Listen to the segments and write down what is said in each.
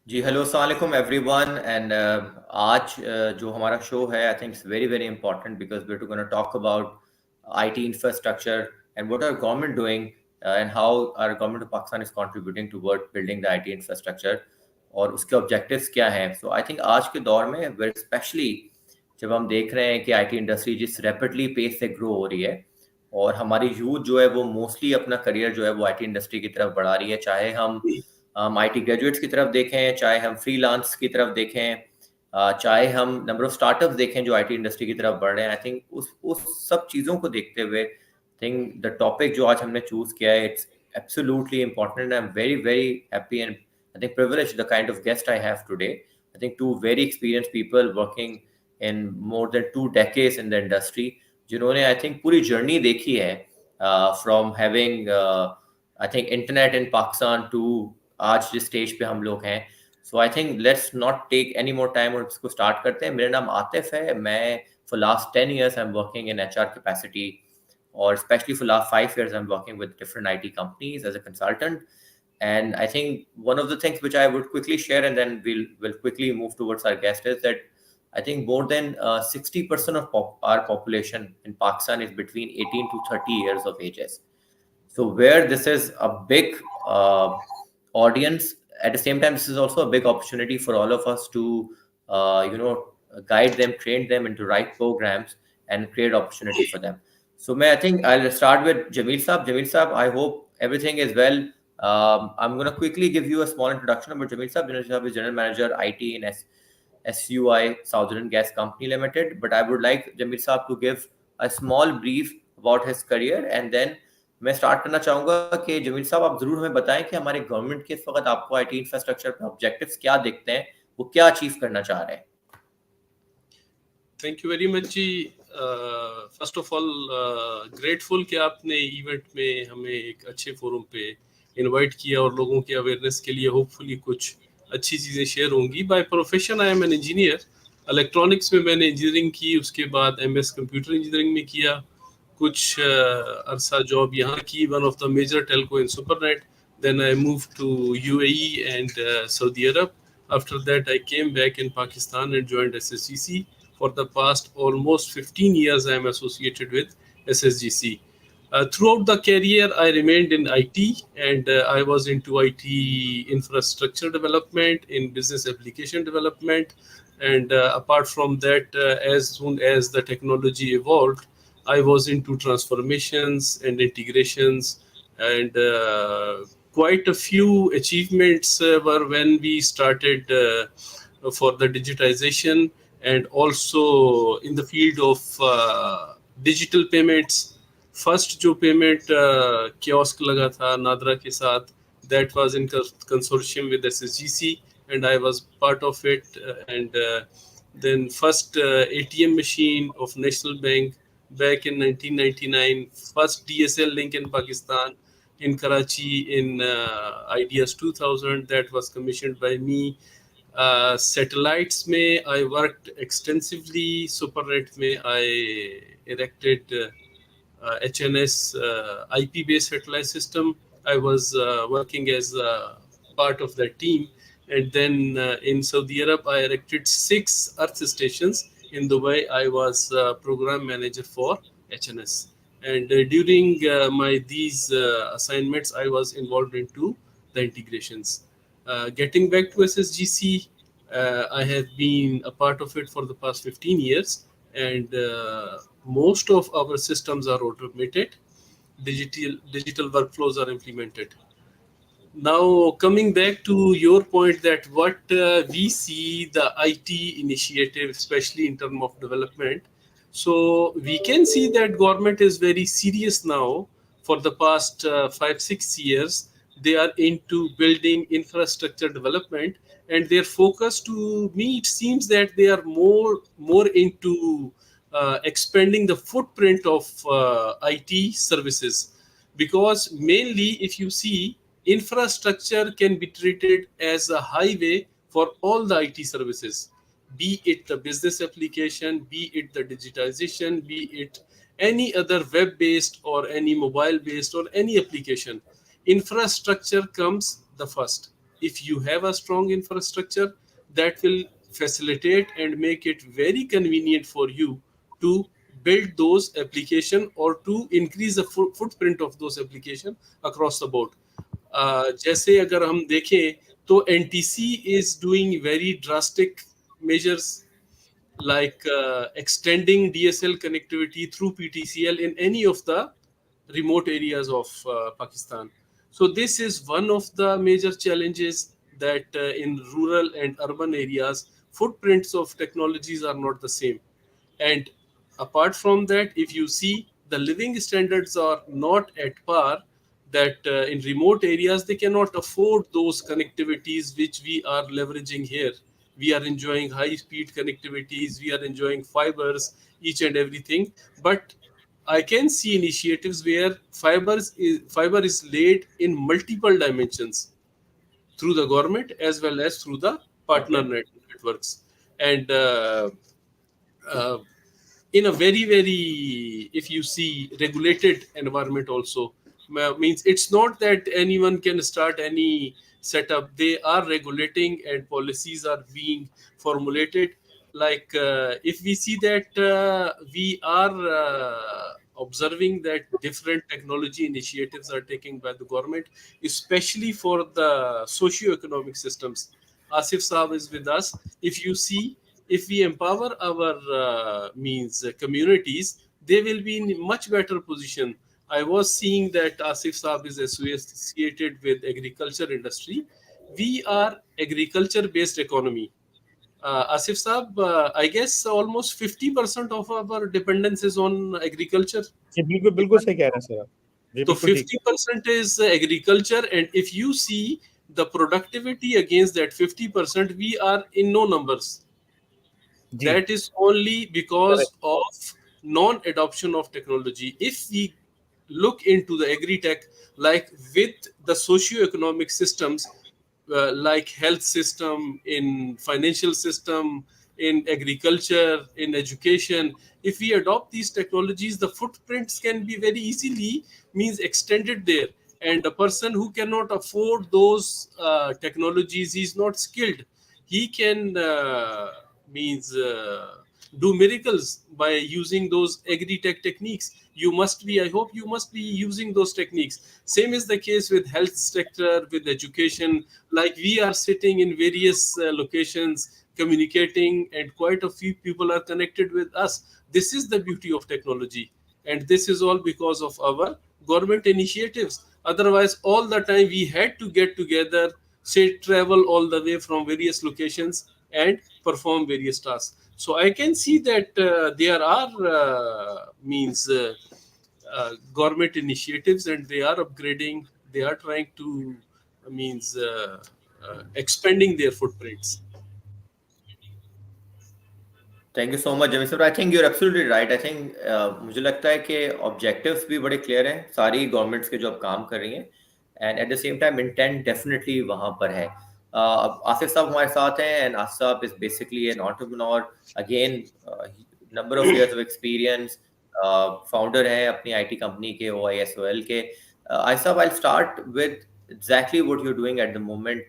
जी hello अस्सलाम वालेकुम everyone and आज जो हमारा शो है I think it's very very important because we are gonna talk about IT infrastructure and what are government doing and how our government of Pakistan is contributing toward building the IT infrastructure और उसके objectives क्या हैं। So I think आज के दौर में very specially जब हम देख रहे हैं कि आईटी इंडस्ट्री जिस रैपिडली पेस से ग्रो हो रही है और हमारी यूथ जो है वो मोस्टली अपना करियर जो है वो आईटी इंडस्ट्री की तरफ बढ़ा रही है, चाहे हम आईटी ग्रेजुएट्स की तरफ देखें, चाहे हम फ्रीलांस की तरफ देखें, चाहे हम नंबर ऑफ स्टार्टअप्स देखें जो आईटी इंडस्ट्री की तरफ बढ़ रहे हैं। आई थिंक उस सब चीज़ों को देखते हुए थिंक द टॉपिक जो आज हमने चूज किया है it's absolutely important. I am very very happy and I think privilege the kind of guest I have today. I think two very experienced people working in more than 2 decades in the industry, जिन्होंने I think पूरी journey देखी है from having I think internet in Pakistan to आज जिस stage पे हम लोग हैं। So I think let's not take any more time और इसको स्टार्ट करते हैं। मेरा नाम आतिफ है, मैं for last 10 years I am working in HR capacity और specially for last 5 years I am working with different IT companies as a consultant. And I think one of the things which I would quickly share, and then we'll quickly move towards our guest, is that I think more than 60% of our population in Pakistan is between 18 to 30 years of ages. So where this is a big audience, at the same time, this is also a big opportunity for all of us to, guide them, train them into right programs and create opportunity for them. So I think I'll start with Jamil Saab. Jamil Saab, I hope everything is well. I'm going to quickly give you a small introduction about Jamil Saab. Jamil Saab is General Manager IT in SUI Southern Gas Company Limited. But I would like Jamil Saab to give a small brief about his career, and then मैं start करना चाहूंगा कि जमील साहब आप जरूर हमें बताएं कि हमारे गवर्नमेंट के इस वक्त आपको आईटी इंफ्रास्ट्रक्चर पे ऑब्जेक्टिव्स क्या दिखते हैं, वो क्या अचीव करना चाह रहे हैं। Thank you very much ji. First of all grateful कि आपने इवेंट में हमें एक अच्छे फोरम पे इनवाइट किया और लोगों की अवेयरनेस के लिए होपफुली कुछ अच्छी चीज़ें शेयर होंगी। By profession I am an engineer, electronics में मैंने इंजीनियरिंग की, उसके बाद एमएस कंप्यूटर इंजीनियरिंग में किया, कुछ अरसा जॉब यहाँ की, one of the major telco in Supernet. Then I move to UAE and Saudi Arabia. After that I came back in Pakistan and joined SSGC. For the past almost 15 years, I am associated with SSGC. Throughout the career, I remained in IT, and I was into IT infrastructure development, in business application development, and apart from that, as soon as the technology evolved, I was into transformations and integrations, and quite a few achievements were when we started for the digitization, and also in the field of digital payments. First जो payment kiosk लगा था नादरा के साथ, that was in consortium with SSGC, and I was part of it. And then first ATM machine of National Bank back in 1999, first DSL link in Pakistan in Karachi in IDS 2000, that was commissioned by me. Satellites में I worked extensively. Supernet में I erected HNS IP based satellite system. I was working as part of that team, and then in Saudi Arab I erected 6 Earth stations. In Dubai I was program manager for HNS, and during these assignments I was involved into the integrations. Getting back to SSGC, I have been a part of it for the past 15 years, and most of our systems are automated. Digital workflows are implemented. Now, coming back to your point that what we see the IT initiative, especially in terms of development, so we can see that government is very serious now. For the past 5-6 years, they are into building infrastructure development, and their focus, to me it seems that they are more into expanding the footprint of IT services, because mainly if you see, infrastructure can be treated as a highway for all the IT services, be it the business application, be it the digitization, be it any other web-based or any mobile-based or any application. Infrastructure comes the first. if you have a strong infrastructure, that will facilitate and make it very convenient for you to build those application or to increase the footprint of those application across the board. जैसे अगर हम देखें तो NTC is doing very drastic measures like extending DSL connectivity through PTCL in any of the remote areas of Pakistan. So this is one of the major challenges that in rural and urban areas, footprints of technologies are not the same. And apart from that, if you see the living standards are not at par, that in remote areas they cannot afford those connectivities which we are leveraging here. We are enjoying high speed connectivities, we are enjoying fibers, each and everything. But I can see initiatives where fiber is laid in multiple dimensions through the government as well as through the partner Okay. networks. And uh, in a very, if you see, regulated environment also, means it's not that anyone can start any setup. They are regulating and policies are being formulated. Like if we see that we are observing that different technology initiatives are taken by the government, especially for the socio-economic systems. Asif Saab is with us. If you see, if we empower our communities, they will be in much better position. I was seeing that Asif Saab is associated with agriculture industry. We are agriculture based economy. Asif Saab, I guess almost 50% of our dependence is on agriculture. जी बिल्कुल बिल्कुल सही कह रहे हैं sir आप जी So बिल्कुल ठीक है 50% is agriculture, and if you see the productivity against that 50%, we are in no numbers. जी That is only correct because of non-adoption of technology. If we look into the agri-tech, like with the socio-economic systems, like health system, in financial system, in agriculture, in education, if we adopt these technologies, the footprints can be very easily means extended there. And a person who cannot afford those technologies, he is not skilled, he can means do miracles by using those agri-tech techniques. You must be, I hope you must be using those techniques. Same is the case with health sector, with education. Like we are sitting in various locations communicating, and quite a few people are connected with us. This is the beauty of technology, and this is all because of our government initiatives. Otherwise, all the time we had to get together, say travel all the way from various locations and perform various tasks. So I can see that there are government initiatives, and they are upgrading, they are trying to expanding their footprints. Thank you so much Jami sir I think you're absolutely right I think मुझे लगता है कि objectives भी बड़े clear हैं सारी governments के जो अब काम कर रही हैं and at the same time intent definitely वहाँ पर है अब आसिफ साहब हमारे साथ हैं and Asif Sahab is basically an entrepreneur again number of years of experience founder हैं अपनी आईटी कंपनी के OISOL के Asif Sahab I start with exactly what you are doing at the moment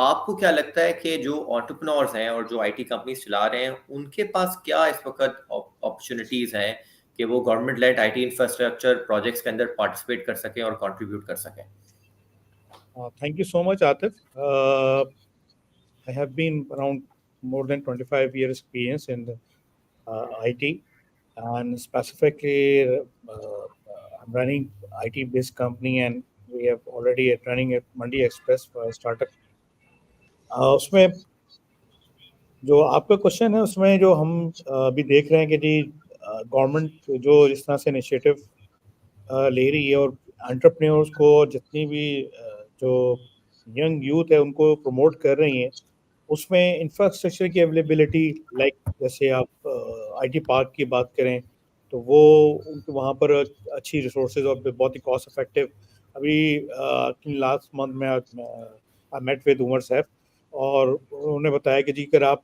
आपको क्या लगता है कि जो एंटरप्रेन्योर्स हैं और जो आईटी कंपनीज चला रहे हैं उनके पास क्या इस वक्त अपॉर्चुनिटीज हैं कि वो government led IT infrastructure projects के अंदर पार्टिसिपेट कर सकें और कंट्रीब्यूट कर सकें? Thank you so much, Atif. I have been around more than 25 years experience in the, IT, and specifically I'm running IT-based company, and we have already running a Mandi Express for a startup. उसमें जो आपका question है उसमें जो हम अभी देख रहे हैं कि जी गवर्नमेंट जो इस तरह से इनिशिएटिव ले रही है और एंटरप्रेन्योर्स को जितनी भी जो यंग यूथ है उनको प्रमोट कर रही हैं, उसमें इंफ्रास्ट्रक्चर की अवेलेबिलिटी लाइक जैसे आप आईटी पार्क की बात करें तो वो उनके वहाँ पर अच्छी रिसोर्सेज और बहुत ही कॉस्ट इफेक्टिव अभी लास्ट मंथ में I met with Umar Saif और उन्होंने बताया कि जी अगर आप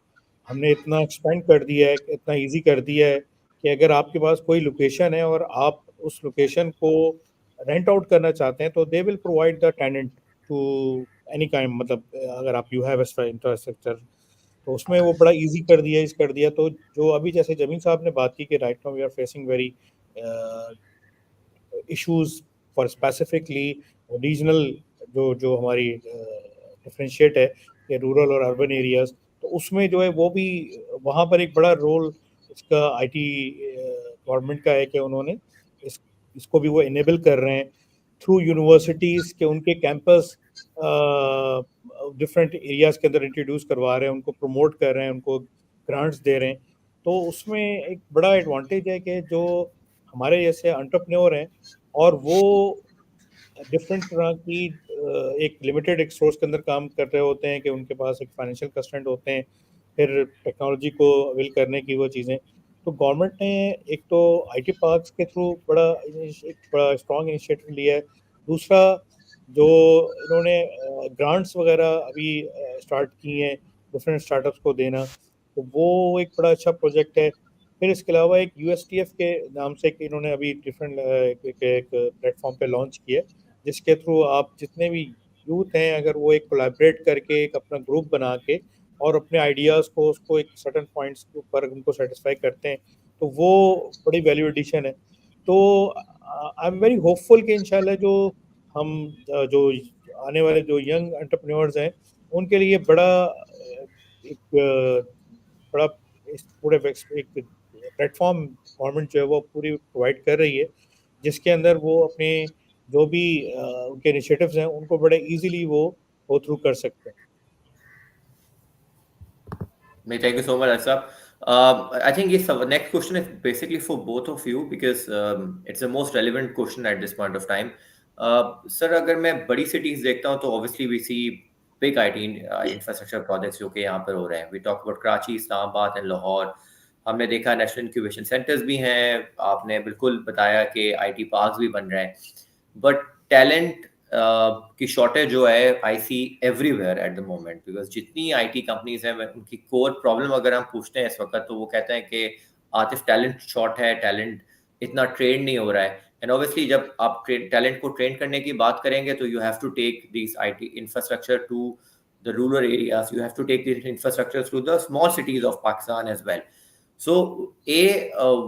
हमने इतना एक्सपेंड कर दिया है, इतना इजी कर दिया है कि अगर आपके पास कोई लोकेशन है और आप उस लोकेशन को रेंट आउट करना चाहते हैं तो they will provide the tenant to any kind مطلب اگر آپ یو ہیو انفراسٹرکچر تو اس میں وہ بڑا ایزی کر دیا. تو جو ابھی جیسے جمیل صاحب نے بات کی کہ right now we are facing very issues for specifically regional جو ہماری ڈفرینشیٹ ہے کہ رورل اور اربن ایریاز, تو اس میں جو ہے وہ بھی وہاں پر ایک بڑا رول اس کا آئی ٹی گورنمنٹ کا ہے کہ انہوں نے اس کو بھی وہ انیبل کر رہے ہیں تھرو یونیورسٹیز کہ ان کے کیمپس ڈفرینٹ ایریاز کے اندر انٹروڈیوس کروا رہے ہیں, ان کو پروموٹ کر رہے ہیں, ان کو گرانٹس دے رہے ہیں. تو اس میں ایک بڑا ایڈوانٹیج ہے کہ جو ہمارے جیسے انٹرپرینور ہیں اور وہ ڈفرینٹ طرح کی ایک لمیٹیڈ ایک سورس کے اندر کام کر رہے ہوتے ہیں کہ ان کے پاس ایک فائنینشیل کنسٹرینٹ ہوتے ہیں, پھر ٹیکنالوجی کو اویل کرنے کی وہ چیزیں. تو گورنمنٹ نے ایک تو آئی ٹی پارکس کے تھرو ایک بڑا اسٹرانگ انیشیٹو لیا ہے. دوسرا جو انہوں نے گرانٹس وغیرہ ابھی اسٹارٹ کی ہیں ڈفرینٹ اسٹارٹ اپس کو دینا, تو وہ ایک بڑا اچھا پروجیکٹ ہے. پھر اس کے علاوہ ایک یو ایس ٹی ایف کے نام سے کہ انہوں نے ابھی ڈفرینٹ ایک پلیٹ فارم پہ لانچ کیا, جس کے تھرو آپ جتنے بھی یوتھ ہیں اگر وہ ایک کولیبریٹ کر کے ایک اپنا گروپ بنا کے اور اپنے آئیڈیاز کو اس کو ایک سرٹن پوائنٹس کے اوپر ان کو سیٹسفائی کرتے ہیں تو وہ بڑی ویلیو ایڈیشن ہے. تو آئی ایم ویری ہوپ فل کہ انشاءاللہ جو ہم جو آنے والے جو ینگ انٹرپرینورز ہیں ان کے لیے بڑا ایک بڑا پورے ایک پلیٹ فارم گورنمنٹ جو ہے وہ پوری پرووائڈ کر رہی ہے, جس کے اندر وہ اپنے جو بھی ان کے انیشیٹوز ہیں ان کو بڑے ایزیلی وہ گو تھرو کر سکتے ہیں. Thank you so much, Asif. I think this next question is basically for both of you because it's the most relevant question at this point of time. Sir, اگر میں بڑی cities دیکھتا ہوں تو obviously we see big IT infrastructure projects جو کہ یہاں پر ہو رہے ہیں. We talk about کراچی, اسلام آباد and لاہور. ہم نے دیکھا نیشنل انکیوبیشن سینٹرز بھی ہیں, آپ نے بالکل بتایا کہ آئی ٹی پارکس بھی بن رہے ہیں, بٹ ٹیلنٹ کی شارٹیج جو ہے I see everywhere at the moment, because جتنی آئی ٹی کمپنیز ہیں ان کی کور پرابلم اگر ہم پوچھتے ہیں اس وقت تو وہ کہتے ہیں کہ عاطف ٹیلنٹ شارٹ ہے, ٹیلنٹ اتنا ٹرین نہیں ہو رہا ہے. اینڈ اوبیسلی جب آپ ٹیلنٹ کو ٹرین کرنے کی بات کریں گے تو you have to take this I T infrastructure to the rural areas, you have to take these infrastructure through the small cities of Pakistan as well. So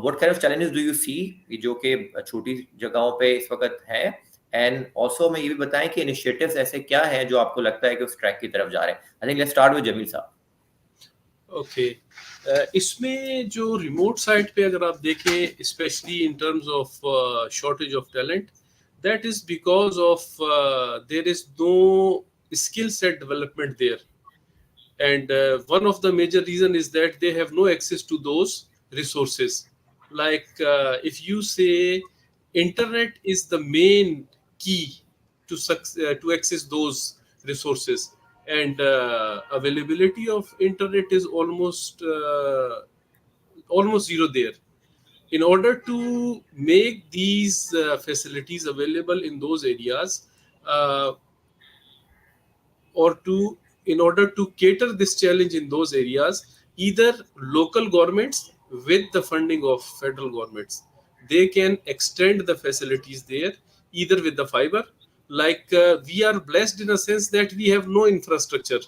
what kind of challenges do you see جو کہ چھوٹی جگہوں پہ اس وقت ہیں, and also میں یہ بھی بتائیں کہ initiatives ایسے کیا ہیں جو آپ کو لگتا ہے کہ اس ٹریک کی طرف جا رہے ہیں. I think let's start with جمیل صاحب. اوکے, اس میں جو ریموٹ سائٹ پہ اگر آپ دیکھیں specially in terms of shortage of talent, that is because of there is no skill set development there. And one of the major reason is that they have no access to those resources. Like if you say internet is the main key to access those resources, and availability of internet is almost zero there. In order to make these facilities available in those areas, in order to cater this challenge in those areas, either local governments with the funding of federal governments, they can extend the facilities there either with the fiber. Like we are blessed in a sense that we have no infrastructure.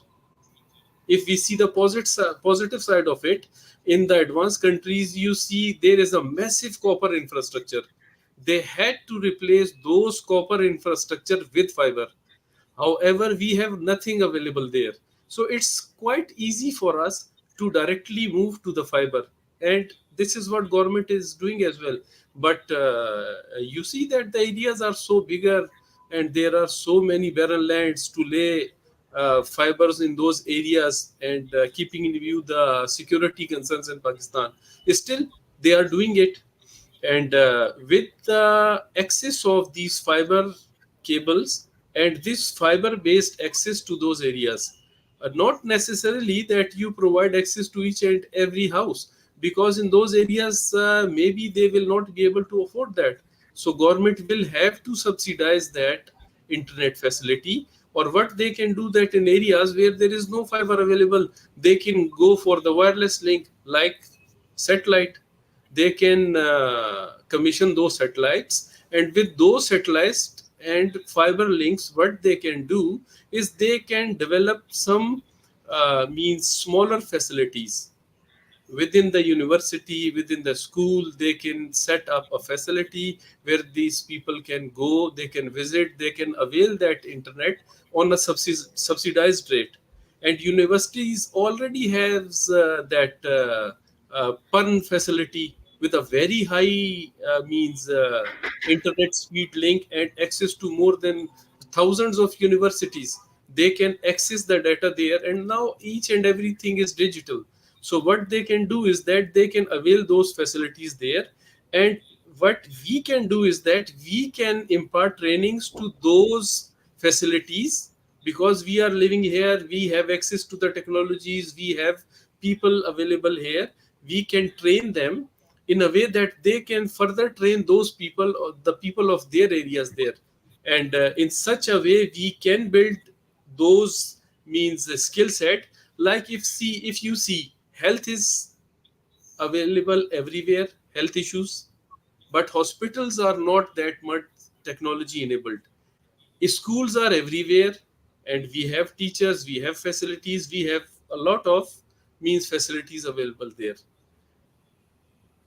If we see the positive side of it, in the advanced countries you see there is a massive copper infrastructure. They had to replace those copper infrastructure with fiber. However, we have nothing available there. So it's quite easy for us to directly move to the fiber. And this is what government is doing as well. But you see that the areas are so bigger and there are so many barren lands to lay fibers in those areas, and keeping in view the security concerns in Pakistan. Still, they are doing it. And with the access of these fiber cables and this fiber based access to those areas, not necessarily that you provide access to each and every house, because in those areas maybe they will not be able to afford that. So government will have to subsidize that internet facility, or what they can do that in areas where there is no fiber available, they can go for the wireless link like satellite. They can commission those satellites, and with those satellites and fiber links, what they can do is they can develop some means smaller facilities within the university, within the school. They can set up a facility where these people can go, they can visit, they can avail that internet on a subsidized rate. And universities already has that PUN facility with a very high means internet speed link and access to more than thousands of universities. They can access the data there, and now each and everything is digital. So what they can do is that they can avail those facilities there. And what we can do is that we can impart trainings to those facilities, because we are living here, we have access to the technologies, we have people available here. We can train them in a way that they can further train those people, or the people of their areas there. And in such a way we can build those means skill set. Like if you see, health is available everywhere, health issues, but hospitals are not that much technology enabled. Schools are everywhere, and we have teachers, we have facilities, we have a lot of means facilities available there.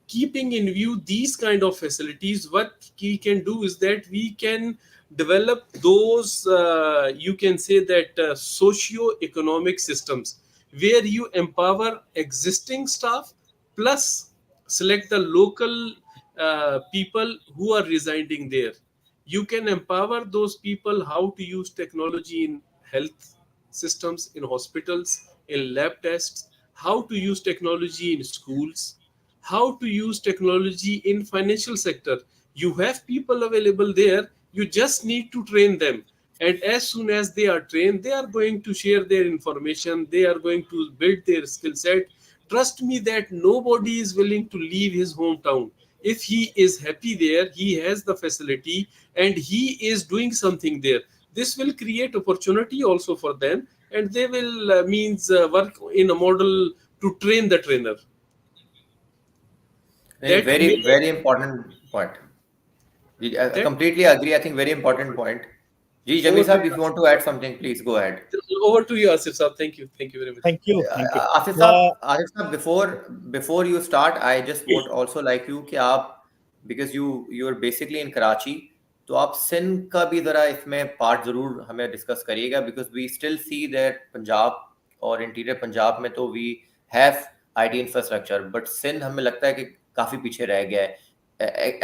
Keeping in view these kind of facilities, what we can do is that we can develop those you can say that socio-economic systems, where you empower existing staff plus select the local people who are residing there. You can empower those people how to use technology in health systems, in hospitals, in lab tests, how to use technology in schools, how to use technology in financial sector. You have people available there, you just need to train them. And as soon as they are trained, they are going to share their information, they are going to build their skill set. Trust me that nobody is willing to leave his hometown. If he is happy there, he has the facility, and he is doing something there, this will create opportunity also for them, and they will means work in a model to train the trainer. A That very, may very important point. I that completely agree. I think very important point. Ji, Jamil over to Sahib, you, if you want to add something, please go ahead. over to you, Asif sir. Thank you very much. Thank you. Thank you. Asif साहब, before you start, I just would also like you कि आप, because you are basically in Karachi, तो आप सिंध का भी जरा इसमें part जरूर हमें डिस्कस करिएगा, because we still see that Punjab और इंटीरियर पंजाब में तो we have IT infrastructure, but Sindh हमें लगता है कि काफी पीछे रह गया है,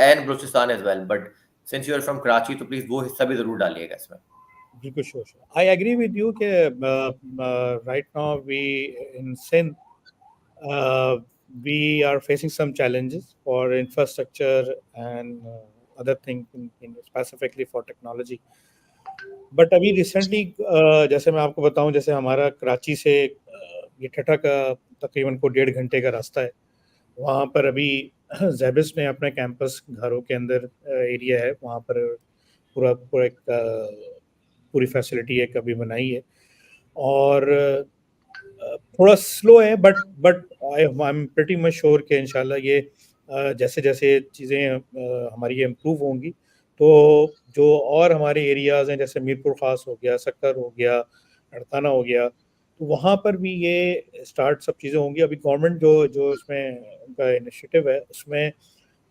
and Balochistan as well. But since you are from Karachi, तो प्लीज वो हिस्सा भी जरूर डालिएगा इसमें. बिल्कुल sure sure. I agree with you कि right now we in Sindh we are facing some challenges for infrastructure and other things in specifically for technology. But अभी रिसेंटली जैसे मैं आपको बताऊं, जैसे हमारा कराची से ये ठठा का तकरीबन को 1.5 घंटे का रास्ता है. वहाँ पर अभी जैबिस ने अपने कैंपस घरों के अंदर एरिया है, वहाँ पर पूरा पूरा एक पूरी फैसिलिटी एक अभी बनाई है. और थोड़ा स्लो है, but I am pretty much sure कि इंशाल्लाह ये जैसे जैसे चीज़ें हमारी ये इम्प्रूव होंगी, तो जो और हमारे एरियाज़ हैं, जैसे मीरपुर ख़ास हो गया, सक्कर हो गया, अड़ताना हो गया, तो वहाँ पर भी ये स्टार्ट सब चीज़ें होंगी. अभी गवर्नमेंट जो जो इसमें उनका इनिशिएटिव है, उसमें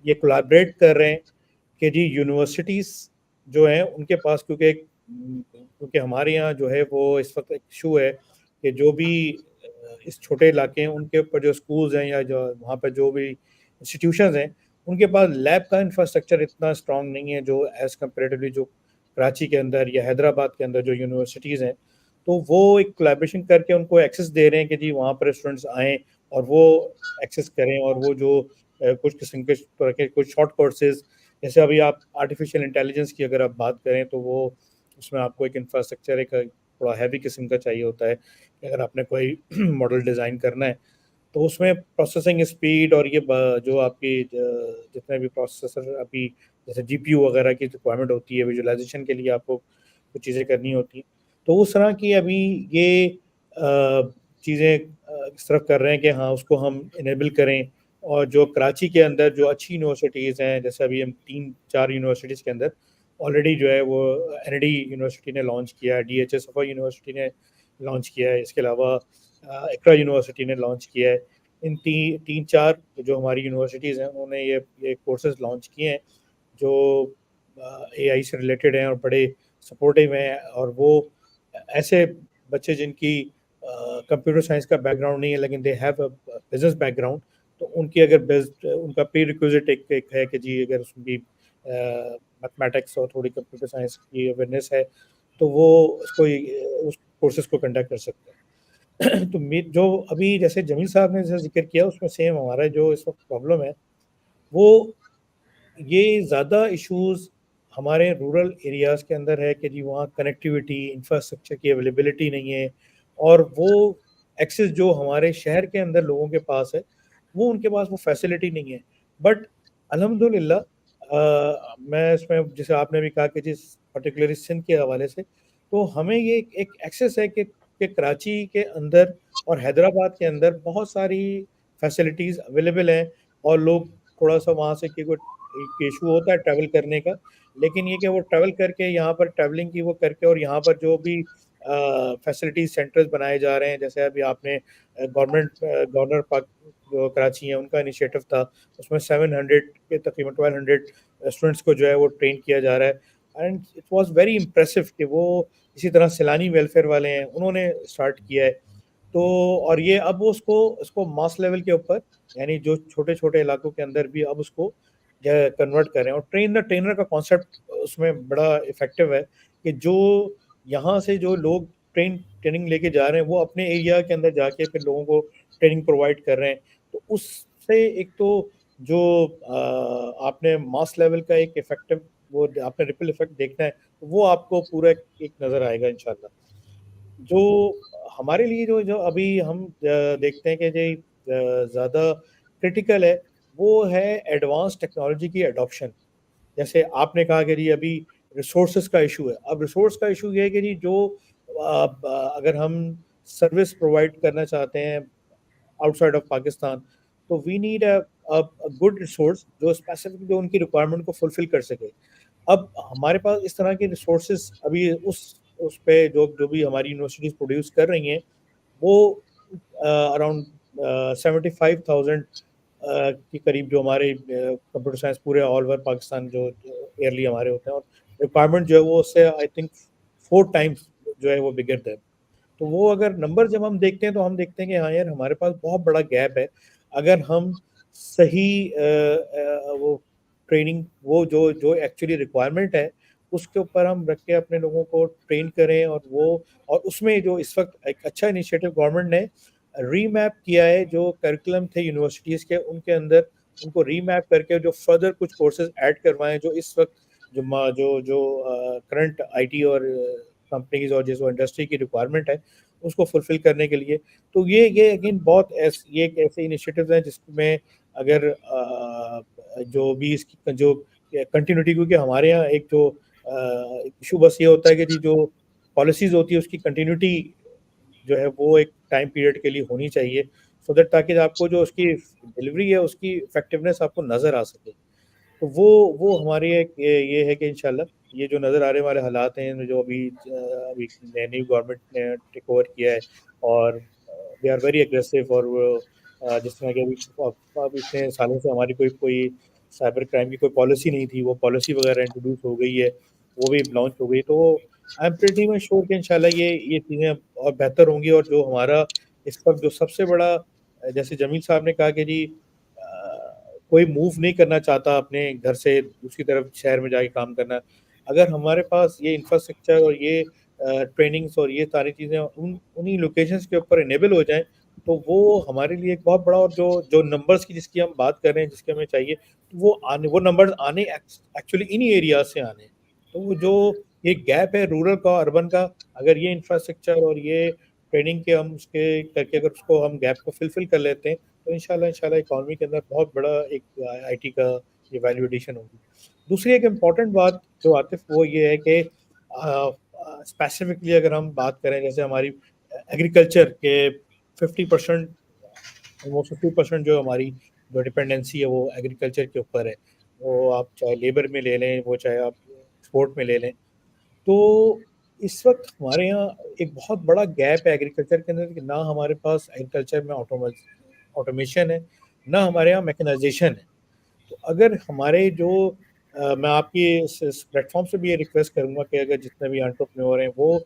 ये कोलैबोरेट कर रहे हैं कि जी यूनिवर्सिटीज़ जो हैं उनके पास, क्योंकि हमारे यहाँ जो है वो इस वक्त एक इशू है कि जो भी इस छोटे इलाके हैं उनके ऊपर जो स्कूल्स हैं या जो वहाँ पर जो भी इंस्टीट्यूशंस हैं, उनके पास लैब का इंफ्रास्ट्रक्चर इतना स्ट्रांग नहीं है जो एज़ कम्पेरेटिवली जो कराची के अंदर या हैदराबाद के अंदर जो यूनिवर्सिटीज़ हैं, तो वो एक कोलैबोरेशन करके उनको एक्सेस दे रहे हैं कि जी वहाँ पर स्टूडेंट्स आएँ और वो एक्सेस करें. और वो जो कुछ किस्म के तरह के कुछ शॉर्ट कोर्सेज, जैसे अभी आप आर्टिफिशियल इंटेलिजेंस की अगर आप बात करें, तो वो उसमें आपको एक इंफ्रास्ट्रक्चर एक थोड़ा हैवी किस्म का चाहिए होता है कि अगर आपने कोई मॉडल डिज़ाइन करना है, तो उसमें प्रोसेसिंग स्पीड और ये जो आपकी जितने भी प्रोसेसर अभी जैसे जीपीयू वगैरह की रिक्वायरमेंट होती है, विजुअलाइजेशन के लिए आपको कुछ चीज़ें करनी होती हैं, तो उस तरह की अभी ये चीज़ें इस तरफ कर रहे हैं कि हाँ उसको हम इनेबल करें. और जो कराची के अंदर जो अच्छी यूनिवर्सिटीज़ हैं, जैसे अभी हम 3-4 यूनिवर्सिटीज़ के अंदर ऑलरेडी जो है वो NID यूनिवर्सिटी ने लॉन्च किया है, DHSFI यूनिवर्सिटी ने लॉन्च किया है, इसके अलावा इकरा यूनिवर्सिटी ने लॉन्च किया है। इन तीन चार जो हमारी यूनिवर्सिटीज़ हैं उन्होंने ये कोर्सेज लॉन्च किए हैं जो AI से रिलेटेड हैं और बड़े सपोर्टिव हैं, और वो ऐसे बच्चे जिनकी कंप्यूटर साइंस का बैकग्राउंड नहीं है लेकिन they have a business background, तो उनकी अगर उनका प्री रिक्विजिट एक है कि जी अगर उसकी मैथमेटिक्स और थोड़ी कंप्यूटर साइंस की अवेयरनेस है तो वो उस कोर्सेज को कंडक्ट कर सकते हैं। तो जो अभी जैसे जमील साहब ने जैसे जिक्र किया उसमें सेम हमारा जो इस वक्त प्रॉब्लम है वो ये ज़्यादा इश्यूज़ हमारे रूरल एरियाज़ के अंदर है कि जी वहाँ कनेक्टिविटी, इंफ्रास्ट्रक्चर की अवेलेबिलिटी नहीं है, और वो एक्सेस जो हमारे शहर के अंदर लोगों के पास है, वो उनके पास वो फैसिलिटी नहीं है। बट अल्हम्दुलिल्लाह मैं इसमें जैसे आपने भी कहा कि जिस पर्टिकुलरली सिंध के हवाले से, तो हमें ये एक एक्सेस है कि कराची के अंदर और हैदराबाद के अंदर बहुत सारी फैसिलिटीज़ अवेलेबल हैं, और लोग थोड़ा-सा वहाँ से कि एक इशू होता है ट्रैवल करने का, लेकिन ये कि वो ट्रैवल करके यहाँ पर ट्रैवलिंग की वो करके और यहाँ पर जो भी फैसिलिटी सेंटर्स बनाए जा रहे हैं, जैसे अभी आपने गवर्नर पाक जो कराची है उनका इनिशिएटिव था, उसमें 700 के तकरीबन 1200 स्टूडेंट्स को जो है वो ट्रेन किया जा रहा है, and it was very impressive कि वो इसी तरह सैलानी वेलफेयर वाले हैं उन्होंने स्टार्ट किया है। तो और ये अब वो उसको मास लेवल के ऊपर, यानी जो छोटे-छोटे इलाकों के अंदर भी अब उसको कन्वर्ट कर रहे हैं, और ट्रेन द ट्रेनर का कॉन्सेप्ट उसमें बड़ा इफ़ेक्टिव है कि जो यहाँ से जो लोग ट्रेनिंग लेके जा रहे हैं वो अपने एरिया के अंदर जाके फिर लोगों को ट्रेनिंग प्रोवाइड कर रहे हैं। तो उससे एक तो जो आपने मास लेवल का एक इफ़ेक्टिव वो आपने रिपल इफ़ेक्ट देखना है, तो वो आपको पूरा एक नज़र आएगा इंशाल्लाह। जो हमारे लिए जो जो अभी हम देखते हैं कि जो ज़्यादा क्रिटिकल है वो है एडवांस टेक्नोलॉजी की एडॉप्शन। जैसे आपने कहा कि जी अभी रिसोर्सेज का इशू है। अब रिसोर्स का इशू ये है कि जी जो अगर हम सर्विस प्रोवाइड करना चाहते हैं आउटसाइड ऑफ पाकिस्तान, तो we need a good resource जो स्पेसिफिक जो उनकी रिक्वायरमेंट को फुलफिल कर सके। अब हमारे पास इस तरह के रिसोर्सेज अभी उस पे जो भी हमारी यूनिवर्सिटीज प्रोड्यूस कर रही हैं वो अराउंड 75,000 के करीब जो हमारे कंप्यूटर साइंस पूरे ऑल ओवर पाकिस्तान जो ईयरली हमारे होते हैं, और रिक्वायरमेंट जो है वो उससे आई थिंक 4 टाइम्स जो है वो बिगर है। तो वो अगर नंबर जब हम देखते हैं तो हम देखते हैं कि हाँ यार हमारे पास बहुत बड़ा गैप है। अगर हम सही वो ट्रेनिंग वो जो जो एक्चुअली रिक्वायरमेंट है उसके ऊपर हम रख के अपने लोगों को ट्रेन करें, और उसमें जो इस वक्त एक अच्छा इनिशिएटिव गवर्नमेंट ने रीमैप किया है, जो करिकुलम थे यूनिवर्सिटीज़ के उनके अंदर उनको रीमैप करके जो फर्दर कुछ कोर्सेज ऐड करवाएं जो इस वक्त जो करंट आईटी और कंपनीज और जो इंडस्ट्री की रिक्वायरमेंट है उसको फुलफिल करने के लिए। तो ये अगेन ये एक ऐसे इनिशिएटिव्स हैं जिसमें अगर जो भी इसकी जो कंटिन्यूटी, क्योंकि हमारे यहाँ एक जो इशू बस ये होता है कि जी जो पॉलिसीज होती है उसकी कंटिन्यूटी जो है वो एक टाइम पीरियड के लिए होनी चाहिए, सो दैट ताकि आपको जो उसकी डिलीवरी है उसकी इफेक्टिवनेस आपको नज़र आ सके। तो वो हमारी एक ये है कि इंशाल्लाह ये जो नज़र आ रहे हमारे हालात हैं जो अभी नई गवर्नमेंट ने टेक ओवर किया है, और दे आर वेरी एग्रेसिव, और जिस तरह के अभी इतने सालों से हमारी कोई कोई साइबर क्राइम की कोई पॉलिसी नहीं थी, वो पॉलिसी वगैरह इंट्रोड्यूस हो गई है, वो भी लॉन्च हो गई। तो I am pretty much sure कि इंशाल्लाह ये चीज़ें और बेहतर होंगी, और जो हमारा इस वक्त जो सबसे बड़ा जैसे जमील साहब ने कहा कि जी कोई मूव नहीं करना चाहता अपने घर से दूसरी तरफ शहर में जाके काम करना। अगर हमारे पास ये इंफ्रास्ट्रक्चर और ये ट्रेनिंग्स और ये सारी चीज़ें उन्हीं लोकेशंस के ऊपर इनेबल हो जाएँ, तो वो हमारे लिए एक बहुत बड़ा, और जो जो नंबर्स की जिसकी हम बात कर रहे हैं, जिसके हमें चाहिए, तो वो नंबर्स आने एक्चुअली इन्हीं एरियाज़ से आने हैं। तो वो जो ये गैप है रूरल का, अर्बन का, अगर ये इंफ्रास्ट्रक्चर और ये ट्रेनिंग के हम उसके करके अगर उसको हम गैप को फिल कर लेते हैं, तो इंशाल्लाह इकॉनमी के अंदर बहुत बड़ा एक आईटी का ये वैल्यू एडिशन होगी। दूसरी एक इम्पॉर्टेंट बात जो आतिफ वो ये है कि स्पेसिफिकली अगर हम बात करें जैसे हमारी एग्रीकल्चर के 50% ऑलमोस्ट 50% जो हमारी जो डिपेंडेंसी है वो एग्रीकल्चर के ऊपर है। वो आप चाहे लेबर में ले लें, वो चाहे आप ایکسپورٹ میں لے لیں. تو اس وقت ہمارے یہاں ایک بہت بڑا گیپ ہے ایگریکلچر کے اندر کہ نہ ہمارے پاس ایگریکلچر میں آٹومیشن ہے, نہ ہمارے یہاں میکنائزیشن ہے. تو اگر ہمارے جو میں آپ کی اس پلیٹ فارم سے بھی یہ ریکویسٹ کروں گا کہ اگر جتنے بھی انٹرپرینور ہیں وہ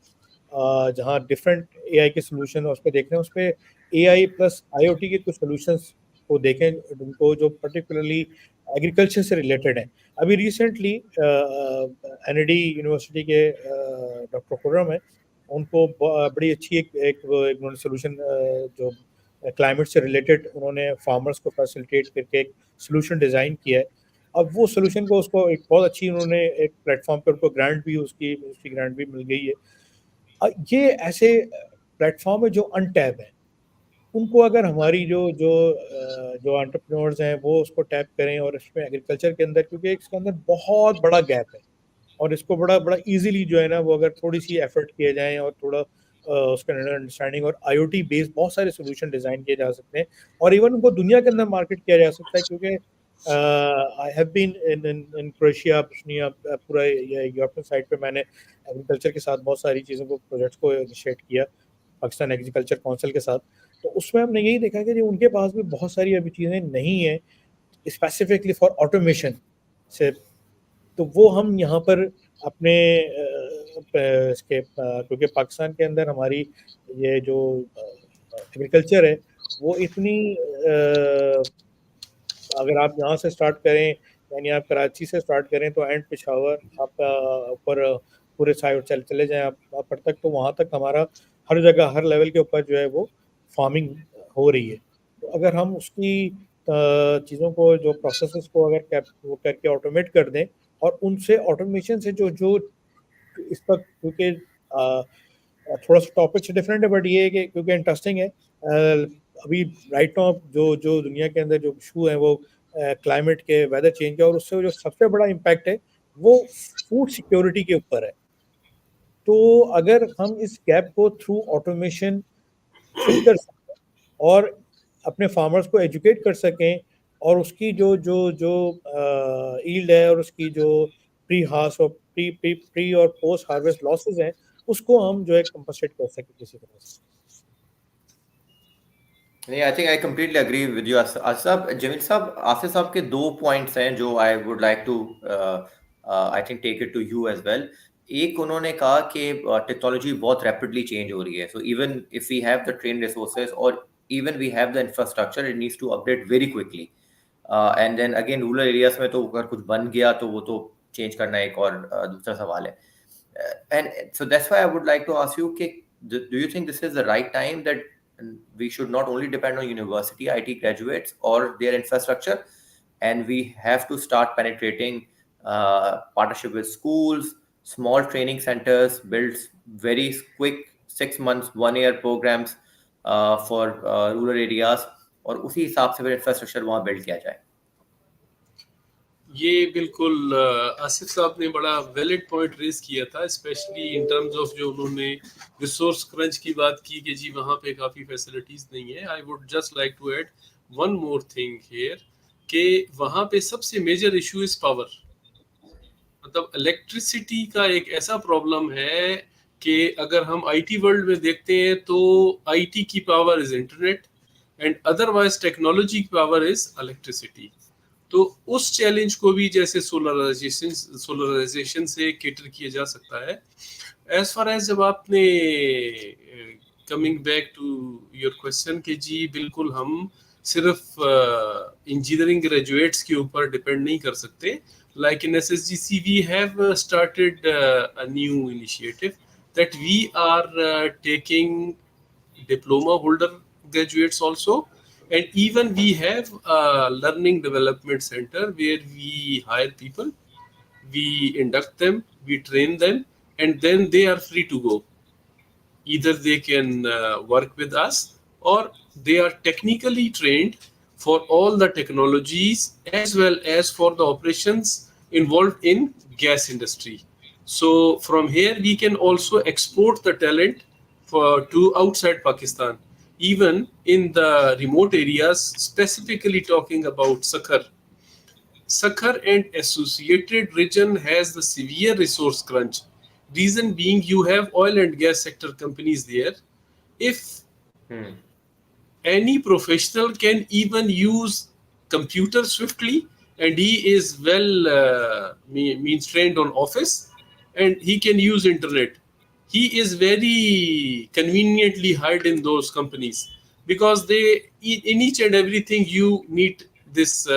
جہاں ڈفرینٹ اے آئی کے سولوشن اس پہ دیکھ رہے ہیں, اس پہ اے آئی پلس آئی او ٹی کے کچھ سولوشنس کو دیکھیں ان کو جو پرٹیکولرلی ایگریکلچر سے ریلیٹڈ ہیں. ابھی ریسنٹلی این اے ڈی یونیورسٹی کے ڈاکٹر خرم ہیں, ان کو بڑی اچھی ایک سولوشن جو کلائمیٹ سے ریلیٹڈ انہوں نے فارمرس کو فیسیلیٹیٹ کر کے ایک سولوشن ڈیزائن کیا ہے. اب وہ سولوشن کو اس کو ایک بہت اچھی انہوں نے ایک پلیٹ فارم پہ ان کو گرانٹ بھی اس کی گرانٹ بھی مل گئی ہے. یہ ایسے پلیٹ فارم ہے جو ان ٹیپ ہیں, ان کو اگر ہماری جو انٹرپرینورز ہیں وہ اس کو ٹیپ کریں اور اس میں ایگریکلچر کے اندر, کیونکہ اس کے اندر بہت بڑا گیپ ہے اور اس کو بڑا ایزیلی جو ہے نا وہ اگر تھوڑی سی ایفرٹ کیے جائیں اور تھوڑا اس کا انڈرسٹینڈنگ اور آئی او ٹی بیس بہت سارے سولوشن ڈیزائن کیے جا سکتے ہیں اور ایون ان کو دنیا کے اندر مارکیٹ کیا جا سکتا ہے. کیونکہ I have been in Croatia, Bosnia, پورا یورپین سائڈ پہ میں نے ایگریکلچر کے ساتھ بہت ساری چیزوں کو پروجیکٹس کو انیشیٹ کیا پاکستان ایگریکلچر کونسل کے ساتھ. تو اس میں ہم نے یہی دیکھا کہ ان کے پاس بھی بہت ساری ابھی چیزیں نہیں ہیں اسپیسیفکلی فار آٹومیشن سے. تو وہ ہم یہاں پر اپنے اس کے کیونکہ پاکستان کے اندر ہماری یہ جو ایگریکلچر ہے وہ اتنی اگر آپ یہاں سے اسٹارٹ کریں, یعنی آپ کراچی سے اسٹارٹ کریں تو اینڈ پشاور آپ کا اوپر پورے سائڈ چلے جائیں آپ پر تک, تو وہاں تک ہمارا ہر جگہ ہر لیول کے اوپر جو ہے وہ فارمنگ ہو رہی ہے. تو اگر ہم اس کی چیزوں کو جو پروسیسز کو اگر وہ کر کے آٹومیٹ کر دیں اور ان سے آٹومیشن سے جو اس وقت, کیونکہ تھوڑا سا ٹاپک سے ڈفرینٹ ہے بٹ یہ ہے کہ کیونکہ انٹرسٹنگ ہے, ابھی رائٹ ناؤ جو دنیا کے اندر جو ایشو ہیں وہ کلائمیٹ کے, ویدر چینج کے, اور اس سے جو سب سے بڑا امپیکٹ ہے وہ فوڈ سیکیورٹی کے اوپر ہے. تو اگر ہم اس گیپ کو تھرو آٹومیشن فل کر سکیں اور اپنے فارمرز کو ایجوکیٹ کر سکیں اور اس کی جو ایلڈ ہے اور اس کی جو پری اور پوسٹ ہارویسٹ لاسز ہیں اس کو ہم جو ہے کمپنسیٹ کر سکیں کسی طرح سے. نہیں, I think I completely agree with you Asif صاحب. جمیل صاحب, آصف صاحب کے 2 پوائنٹس ہیں جو I would like to I think take it to you as well. ایک انہوں نے کہا کہ ٹیکنالوجی بہت ریپڈلی چینج ہو رہی ہے, so even if we have the train resources اور even we have the infrastructure, it needs to update very quickly. And then again rural areas میں تو اگر کچھ بن گیا تو وہ تو چینج کرنا ایک اور دوسرا سوال ہے. And so that's why I would like to ask you کہ do you think this is the right time that we should not only depend on university IT graduates or their infrastructure, and we have to start penetrating partnership with schools, small training centers, build very quick 6 months 1 year programs for rural areas, اور اسی حساب سے پھر infrastructure وہاں blood کیا جائے. یہ بالکل آصف صاحب نے بڑا ویلڈ پوائنٹ ریز کیا تھا, اسپیشلی ان ٹرمز آف جو انہوں نے ریسورس کرنچ کی بات کی کہ جی وہاں پہ کافی فیسلٹیز نہیں ہے. I would just like to add one more thing here کہ وہاں پہ سب سے میجر ایشو از پاور. مطلب الیکٹریسٹی کا ایک ایسا پرابلم ہے کہ اگر ہم آئی ٹی ورلڈ میں دیکھتے ہیں تو آئی ٹی کی power is internet and otherwise technology کی پاور از الیکٹریسٹی. تو اس چیلنج کو بھی جیسے سولرائزیشن سے کیٹر کیا جا سکتا ہے. ایز فار ایز جب آپ نے coming back to your question کہ جی بالکل ہم صرف انجینئرنگ گریجویٹس کے اوپر ڈپینڈ نہیں کر سکتے. Like in SSGC we have started a new initiative that we are taking diploma holder graduates also, and even we have a learning development center where we hire people, we induct them, we train them, and then they are free to go. Either they can work with us or they are technically trained for all the technologies as well as for the operations involved in gas industry. So from here we can also export the talent to outside Pakistan, even in the remote areas, specifically talking about Sakhar. Sakhar and associated region has the severe resource crunch. Reason being, you have oil and gas sector companies there. If any professional can even use computer swiftly, and he is well means trained on office, and he can use internet, he is very conveniently hired in those companies, because they, in each and everything you need this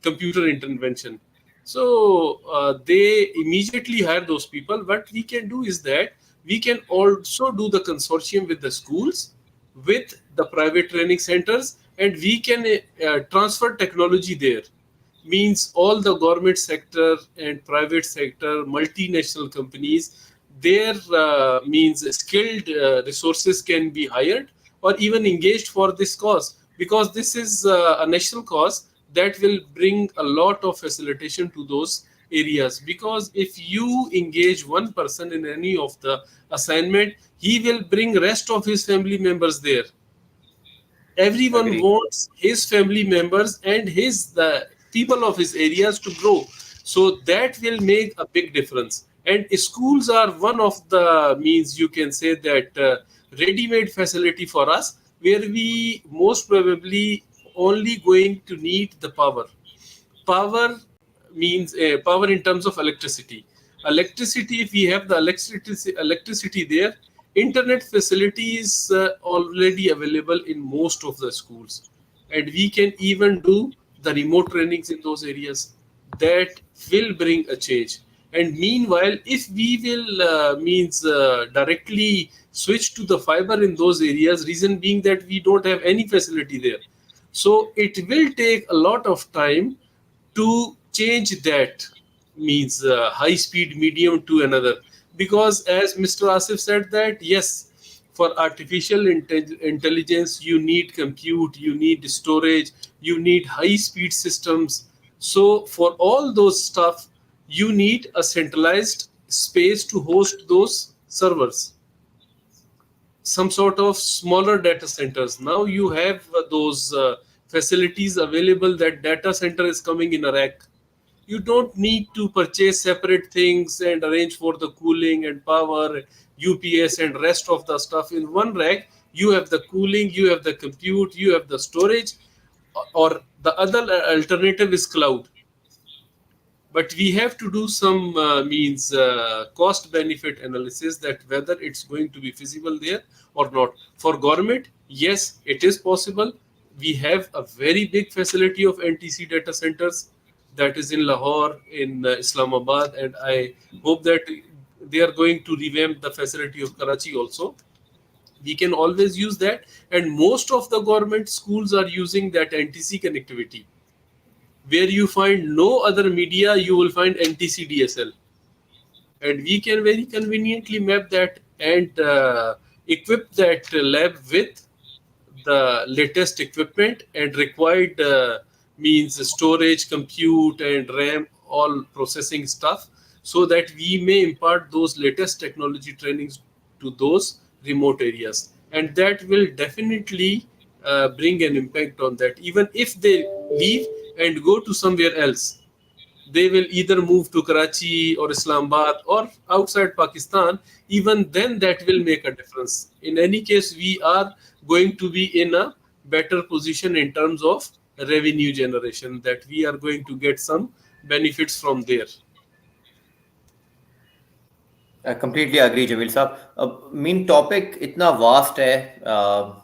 computer intervention. So they immediately hire those people. What we can do is that we can also do the consortium with the schools, with the private training centers, and we can transfer technology there. Means all the government sector and private sector, multinational companies, their means skilled resources can be hired or even engaged for this cause, because this is a national cause that will bring a lot of facilitation to those areas. Because if you engage one person in any of the assignment, he will bring rest of his family members there. Everyone Agree. wants his family members and the people of his areas to grow, so that will make a big difference. And schools are one of the means, you can say that ready-made facility for us, where we most probably only going to need the power. Means power in terms of electricity. If we have the electricity there, internet facility is already available in most of the schools, and we can even do the remote trainings in those areas. That will bring a change. And meanwhile, if we will means directly switch to the fiber in those areas, reason being that we don't have any facility there, so it will take a lot of time to change that, means high speed medium to another. Because as Mr. Asif said, that yes, for artificial intelligence you need compute, you need storage, you need high speed systems. So for all those stuff, you need a centralized space to host those servers, some sort of smaller data centers. Now you have those facilities available, that data center is coming in a rack. You don't need to purchase separate things and arrange for the cooling and power, UPS and rest of the stuff in one rack. You have the cooling, you have the compute, you have the storage, or the other alternative is cloud. But we have to do some means cost benefit analysis, that whether it's going to be feasible there or not. For government, yes, it is possible. We have a very big facility of NTC data centers, that is in Lahore, in Islamabad, and I hope that they are going to revamp the facility of Karachi also. We can always use that, and most of the government schools are using that NTC connectivity. Where you find no other media, you will find NTC DSL. And we can very conveniently map that and equip that lab with the latest equipment and required means storage, compute, and RAM, all processing stuff, so that we may impart those latest technology trainings to those remote areas. And that will definitely bring an impact on that. Even if they leave and go to somewhere else, they will either move to Karachi or Islamabad or outside Pakistan. Even then, that will make a difference. In any case, we are going to be in a better position in terms of revenue generation, that we are going to get some benefits from there. I completely agree, Jamil साहब. Mean topic इतना vast है.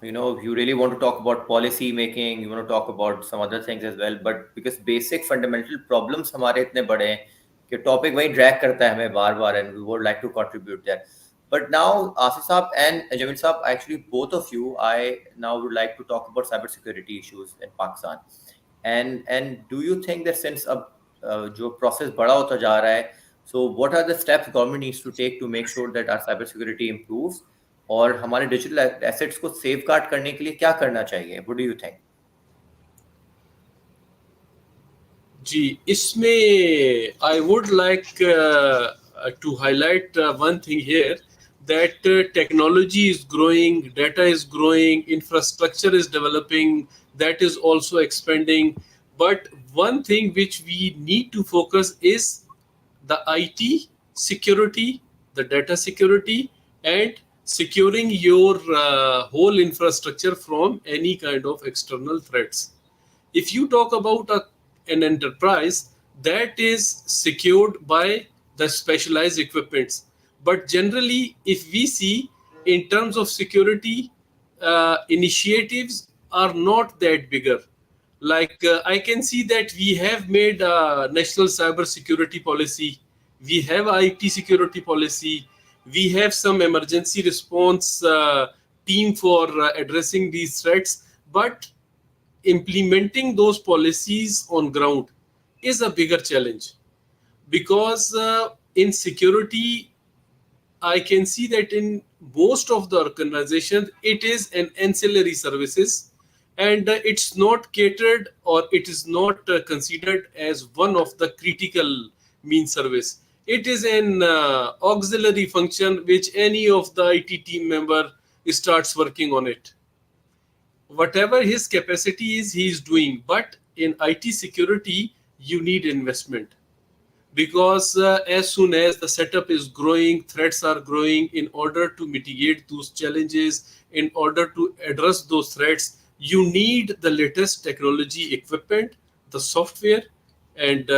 You really want to talk about policy making, you want to talk about some other things as well. But because basic fundamental problems हमारे इतने बड़े हैं कि topic वही drag करता है हमें बार बार, and we would like to contribute there. But now, Asif साहब and Jamil साहब, actually both of you, I now would like to talk about cybersecurity issues in Pakistan. And do you think that since अब जो process बड़ा होता जा रहा है, so what are the steps government needs to take to make sure that our cyber security improves? और हमारे digital assets को safeguard करने के लिए क्या करना चाहिए? What do you think? जी, इसमें I would like to highlight one thing here, that technology is growing, data is growing, infrastructure is developing, that is also expanding. But one thing which we need to focus is the IT security, the data security, and securing your whole infrastructure from any kind of external threats. If you talk about an enterprise, that is secured by the specialized equipments. But generally, if we see in terms of security, initiatives are not that bigger. Like I can see that we have made a national cyber security policy, we have IT security policy, we have some emergency response team for addressing these threats, but implementing those policies on ground is a bigger challenge, because in security I can see that in most of the organizations it is an ancillary services, and it's not catered, or it is not considered as one of the critical mean service. It is an auxiliary function which any of the IT team member starts working on it. Whatever his capacity is, he is doing. But in IT security, you need investment, because as soon as the setup is growing, threats are growing. In order to mitigate those challenges, in order to address those threats, you need the latest technology equipment, the software, and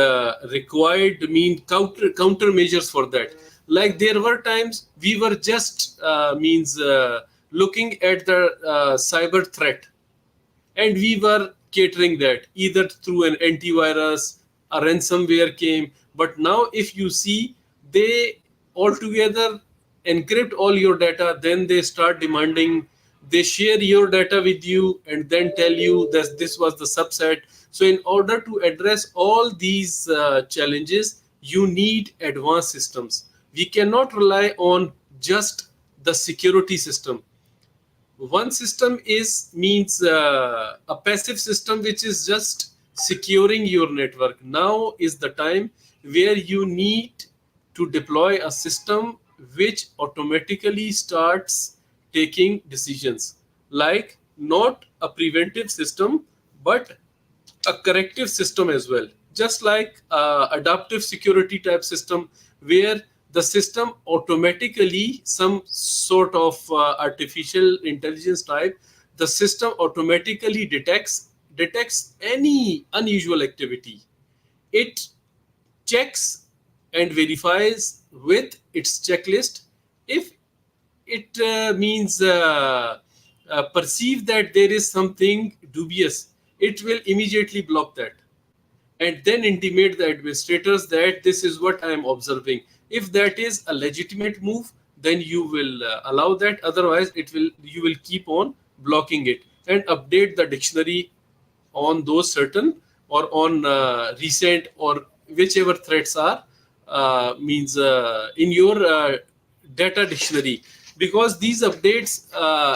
required countermeasures for that. Like there were times we were just looking at the cyber threat, and we were catering that either through an antivirus, a ransomware came. But now if you see, they altogether encrypt all your data, then they start demanding, they share your data with you and then tell you that this was the subset. So in order to address all these challenges, you need advanced systems. We cannot rely on just the security system. One system means a passive system which is just securing your network. Now is the time where you need to deploy a system which automatically starts taking decisions, like not a preventive system but a corrective system as well, just like adaptive security type system, where the system automatically, some sort of artificial intelligence type, the system automatically detects any unusual activity. It checks and verifies with its checklist. If it perceive that there is something dubious, it will immediately block that and then intimate the administrators that this is what I am observing. If that is a legitimate move, then you will allow that. Otherwise, you will keep on blocking it and update the dictionary on those certain, or on recent, or whichever threats are in your data dictionary. Because these updates,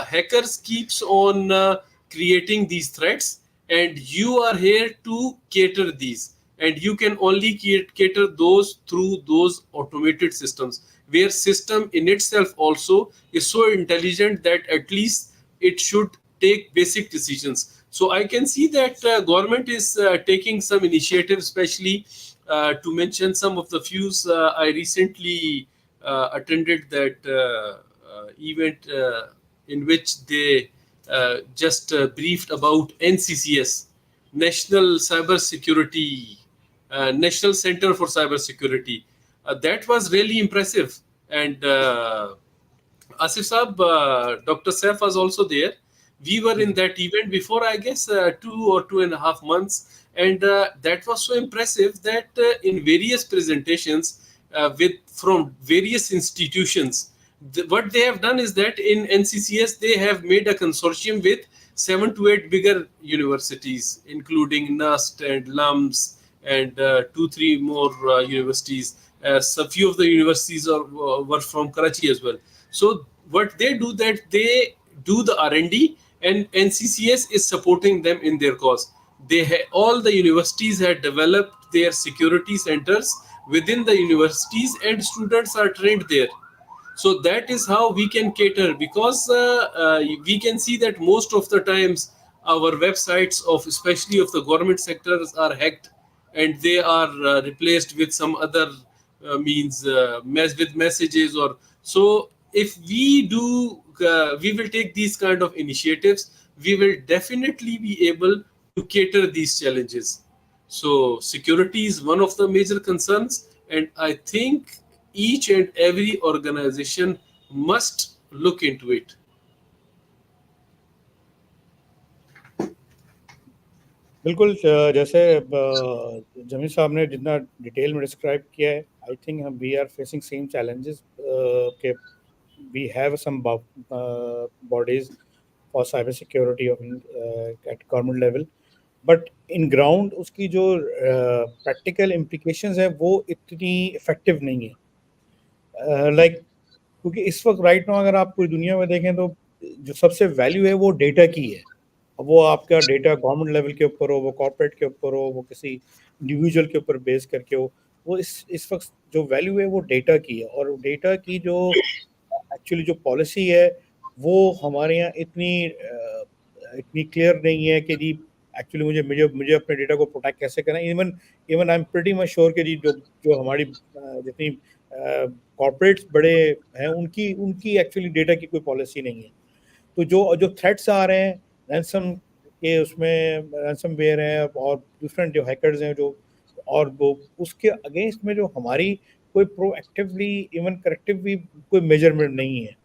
hackers keeps on creating these threats, and you are here to cater these, and you can only cater those through those automated systems, where system in itself also is so intelligent that at least it should take basic decisions. So I can see that government is taking some initiatives, especially to mention some of the fews. I recently attended that event in which they just briefed about NCCS, National Cyber Security, National Center for Cyber Security. That was really impressive. And Asif Saab, Dr. Saif was also there. We were in that event before, I guess, 2 or 2.5 months. And that was so impressive that in various presentations from various institutions, what they have done is that in NCCS, they have made a consortium with 7 to 8 bigger universities, including NUST and LUMS and 2-3 more universities. So few of the universities were from Karachi as well. So what they do, that they do the R&D, and NCCS is supporting them in their cause. All the universities had developed their security centers within the universities, and students are trained there. So that is how we can cater, because we can see that most of the times our websites of especially of the government sectors are hacked, and they are replaced with some other means with messages or so. If we do we will take these kind of initiatives, we will definitely be able to cater these challenges. So security is one of the major concerns, and I think each and every organization must look into it. बिल्कुल जैसे जमील साहब ने जितना detail में describe किया है, I think हम we are facing same challenges के we have some bodies for cyber security of at government level, but in ground उसकी जो प्रैक्टिकल इम्प्लीकेशंस हैं वो इतनी इफेक्टिव नहीं है। लाइक क्योंकि इस वक्त राइट नाउ अगर आप पूरी दुनिया में देखें तो जो सबसे वैल्यू है वो डेटा की है। अब वो आपका डेटा गवर्नमेंट लेवल के ऊपर हो, वो कॉर्पोरेट के ऊपर हो, वो किसी इंडिविजुअल के ऊपर बेस करके हो, वो इस वक्त जो वैल्यू है वो डेटा की है। और डेटा की जो एक्चुअली जो पॉलिसी है वो हमारे यहाँ इतनी क्लियर नहीं है कि जी एक्चुअली मुझे मुझे अपने डेटा को प्रोटेक्ट कैसे करना है। Even even I am pretty much sure कि जी जो हमारी जितनी कॉर्पोरेट्स बड़े हैं उनकी उनकी एक्चुअली डेटा की कोई पॉलिसी नहीं है। तो जो जो थ्रेट्स आ रहे हैं रैंसम के, उसमें रैंसमवेयर है और डिफरेंट जो हैकर्स हैं जो, और वो उसके अगेंस्ट में जो हमारी कोई प्रोएक्टिवली इवन करेक्टिवली कोई मेजरमेंट नहीं है।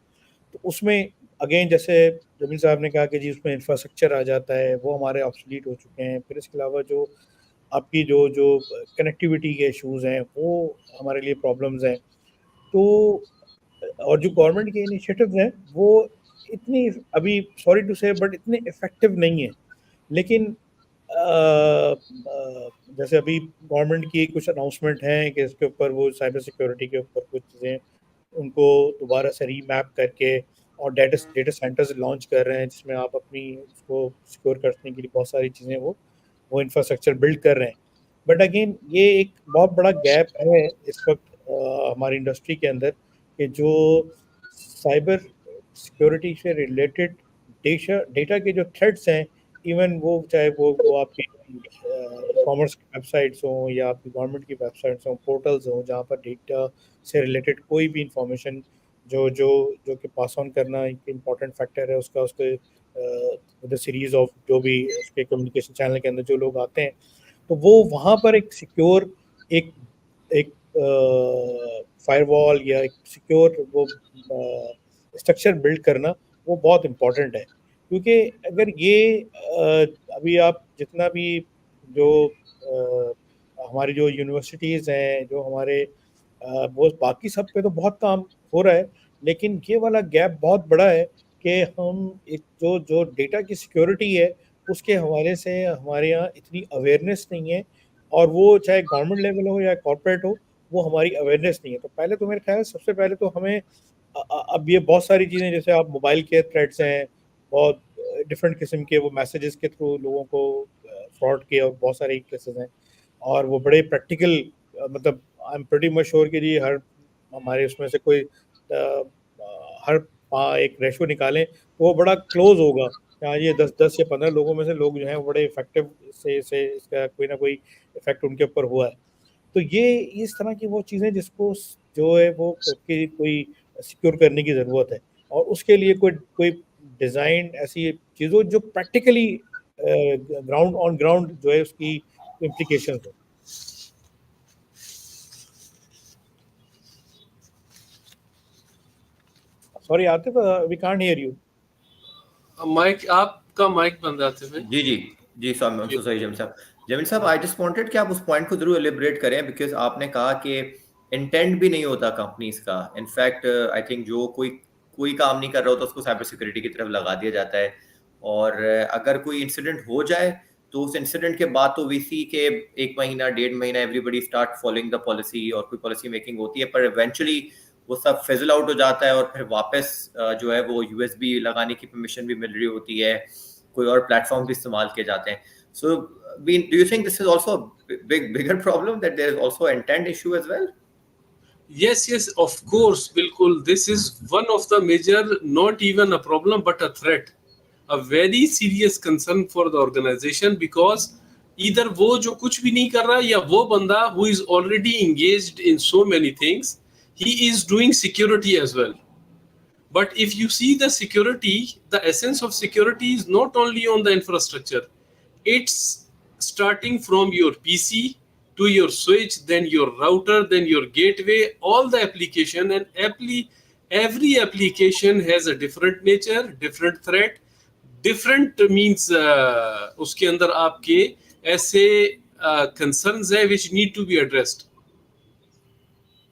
तो उसमें अगेन जैसे जमील साहब ने कहा कि जी उसमें इंफ्रास्ट्रक्चर आ जाता है, वो हमारे ऑब्सोलीट हो चुके हैं। फिर इसके अलावा जो आपकी जो जो कनेक्टिविटी के इश्यूज़ हैं वो हमारे लिए प्रॉब्लम्स हैं। तो और जो गवर्नमेंट के इनिशिएटिव्स हैं वो इतनी अभी सॉरी टू से बट इतने इफेक्टिव नहीं है। लेकिन जैसे अभी गवर्नमेंट की कुछ अनाउंसमेंट हैं कि इसके ऊपर वो साइबर सिक्योरिटी के ऊपर कुछ चीज़ें उनको दोबारा से रीमैप करके और डेटा सेंटर्स लॉन्च कर रहे हैं जिसमें आप अपनी उसको सिक्योर करने के लिए बहुत सारी चीज़ें वो इंफ्रास्ट्रक्चर बिल्ड कर रहे हैं। बट अगेन ये एक बहुत बड़ा गैप है इस वक्त हमारी इंडस्ट्री के अंदर कि जो साइबर सिक्योरिटी से रिलेटेड डेटा के जो थ्रेड्स हैं, इवन वो चाहे वो आपकी कॉमर्स की वेबसाइट्स हों या आपकी गवर्नमेंट की वेबसाइट्स हों, पोर्टल्स हों, जहाँ पर डेटा से रिलेटेड कोई भी इंफॉर्मेशन जो जो जो कि पास ऑन करना एक इम्पॉर्टेंट फैक्टर है उसका, उसके द सीरीज ऑफ जो भी उसके कम्युनिकेशन चैनल के अंदर जो लोग आते हैं, तो वो वहाँ पर एक सिक्योर एक एक फायरवॉल या एक सिक्योर वो स्ट्रक्चर बिल्ड करना वो बहुत इम्पॉर्टेंट है। क्योंकि अगर ये अभी आप जितना भी जो हमारी जो यूनिवर्सिटीज़ हैं, जो हमारे वो बाकी सब पे तो बहुत काम हो रहा है, लेकिन ये वाला गैप बहुत बड़ा है कि हम एक जो जो डेटा की सिक्योरिटी है उसके हवाले से हमारे यहाँ इतनी अवेयरनेस नहीं है, और वो चाहे गवर्नमेंट लेवल हो या कॉर्पोरेट हो, वो हमारी अवेयरनेस नहीं है। तो पहले तो मेरे ख्याल सबसे पहले तो हमें अब ये बहुत सारी चीज़ें जैसे आप मोबाइल के थ्रेड्स हैं, बहुत डिफरेंट किस्म के वो मैसेजेस के थ्रू लोगों को फ्रॉड के और बहुत सारे केसेस हैं, और वो बड़े प्रैक्टिकल मतलब I am pretty much sure कि जी हर हमारे उसमें से कोई हर एक रेशो निकालें तो वो बड़ा क्लोज होगा। हाँ, ये 10 या 15 लोगों में से लोग जो हैं वो बड़े इफेक्टिव से इसका कोई ना कोई इफेक्ट उनके ऊपर हुआ है। तो ये इस तरह की वो चीज़ें जिसको जो है वो कोई सिक्योर करने की ज़रूरत है, और उसके लिए कोई कोई डिज़ाइन ऐसी चीज़ों जो प्रैक्टिकली ग्राउंड ऑन ग्राउंड जो है उसकी इम्प्लीकेशन हो। Sorry Atif, we can't hear you. Mic आपका माइक बंद आते हुए। जी सॉरी जमील साहब आई जस्ट वांटेड कि आप उस पॉइंट को जरूर एलिब्रेट करें, बिकॉज आपने कहा कि इंटेंट भी नहीं होता कंपनीज का। इनफैक्ट आई थिंक जो कोई काम नहीं कर रहा होता उसको साइबर सिक्योरिटी की तरफ लगा दिया जाता है, और अगर कोई इंसिडेंट हो जाए तो उस इंसिडेंट के बाद तो वी सी के 1 महीना 1.5 महीना everybody start following the policy और कोई पॉलिसी मेकिंग होती है, पर इवेंचुअली वो सब फिजल आउट हो जाता है, और फिर वापस जो है वो यूएसबी लगाने की परमिशन भी मिल रही होती है, कोई और प्लेटफॉर्म भी इस्तेमाल किए जाते हैं। सो do you think this is also a bigger problem, that there is also an intent issue as well? Yes, of course, bilkul. This is one of the major, not even a problem, but a threat. a very serious concern for the organization, because either वो जो कुछ भी नहीं कर रहा या वो बंदा who is already engaged in so many things, he is doing security as well. But if you see the security, the essence of security is not only on the infrastructure. It's starting from your PC to your switch, then your router, then your gateway, all the application, and every application has a different nature, different threat, different means उसके अंदर आपके ऐसे concerns है which need to be addressed.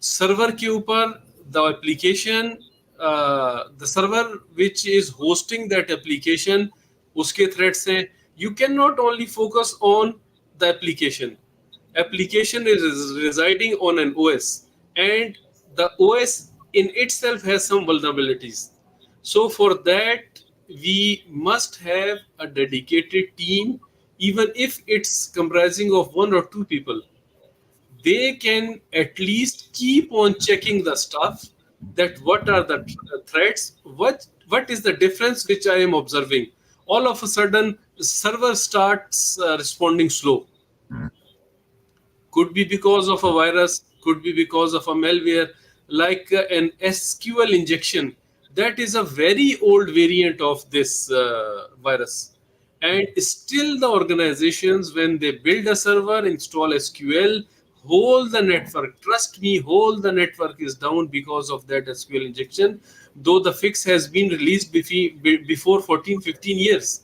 Server के ऊपर the application, the server which is hosting that application, उसके threats हैं. You cannot only focus on the application. Application is residing on an OS, and the OS in itself has some vulnerabilities. So for that, we must have a dedicated team, even if it's comprising of 1 or 2 people. They can at least keep on checking the stuff, that what are the threats, what is the difference which I am observing. All of a sudden server starts responding slow. Could be because of a virus, could be because of a malware, like an SQL injection. That is a very old variant of this virus. And still the organizations, when they build a server, install SQL, whole the network, trust me, whole the network is down because of that SQL injection, though the fix has been released before 14, 15 years.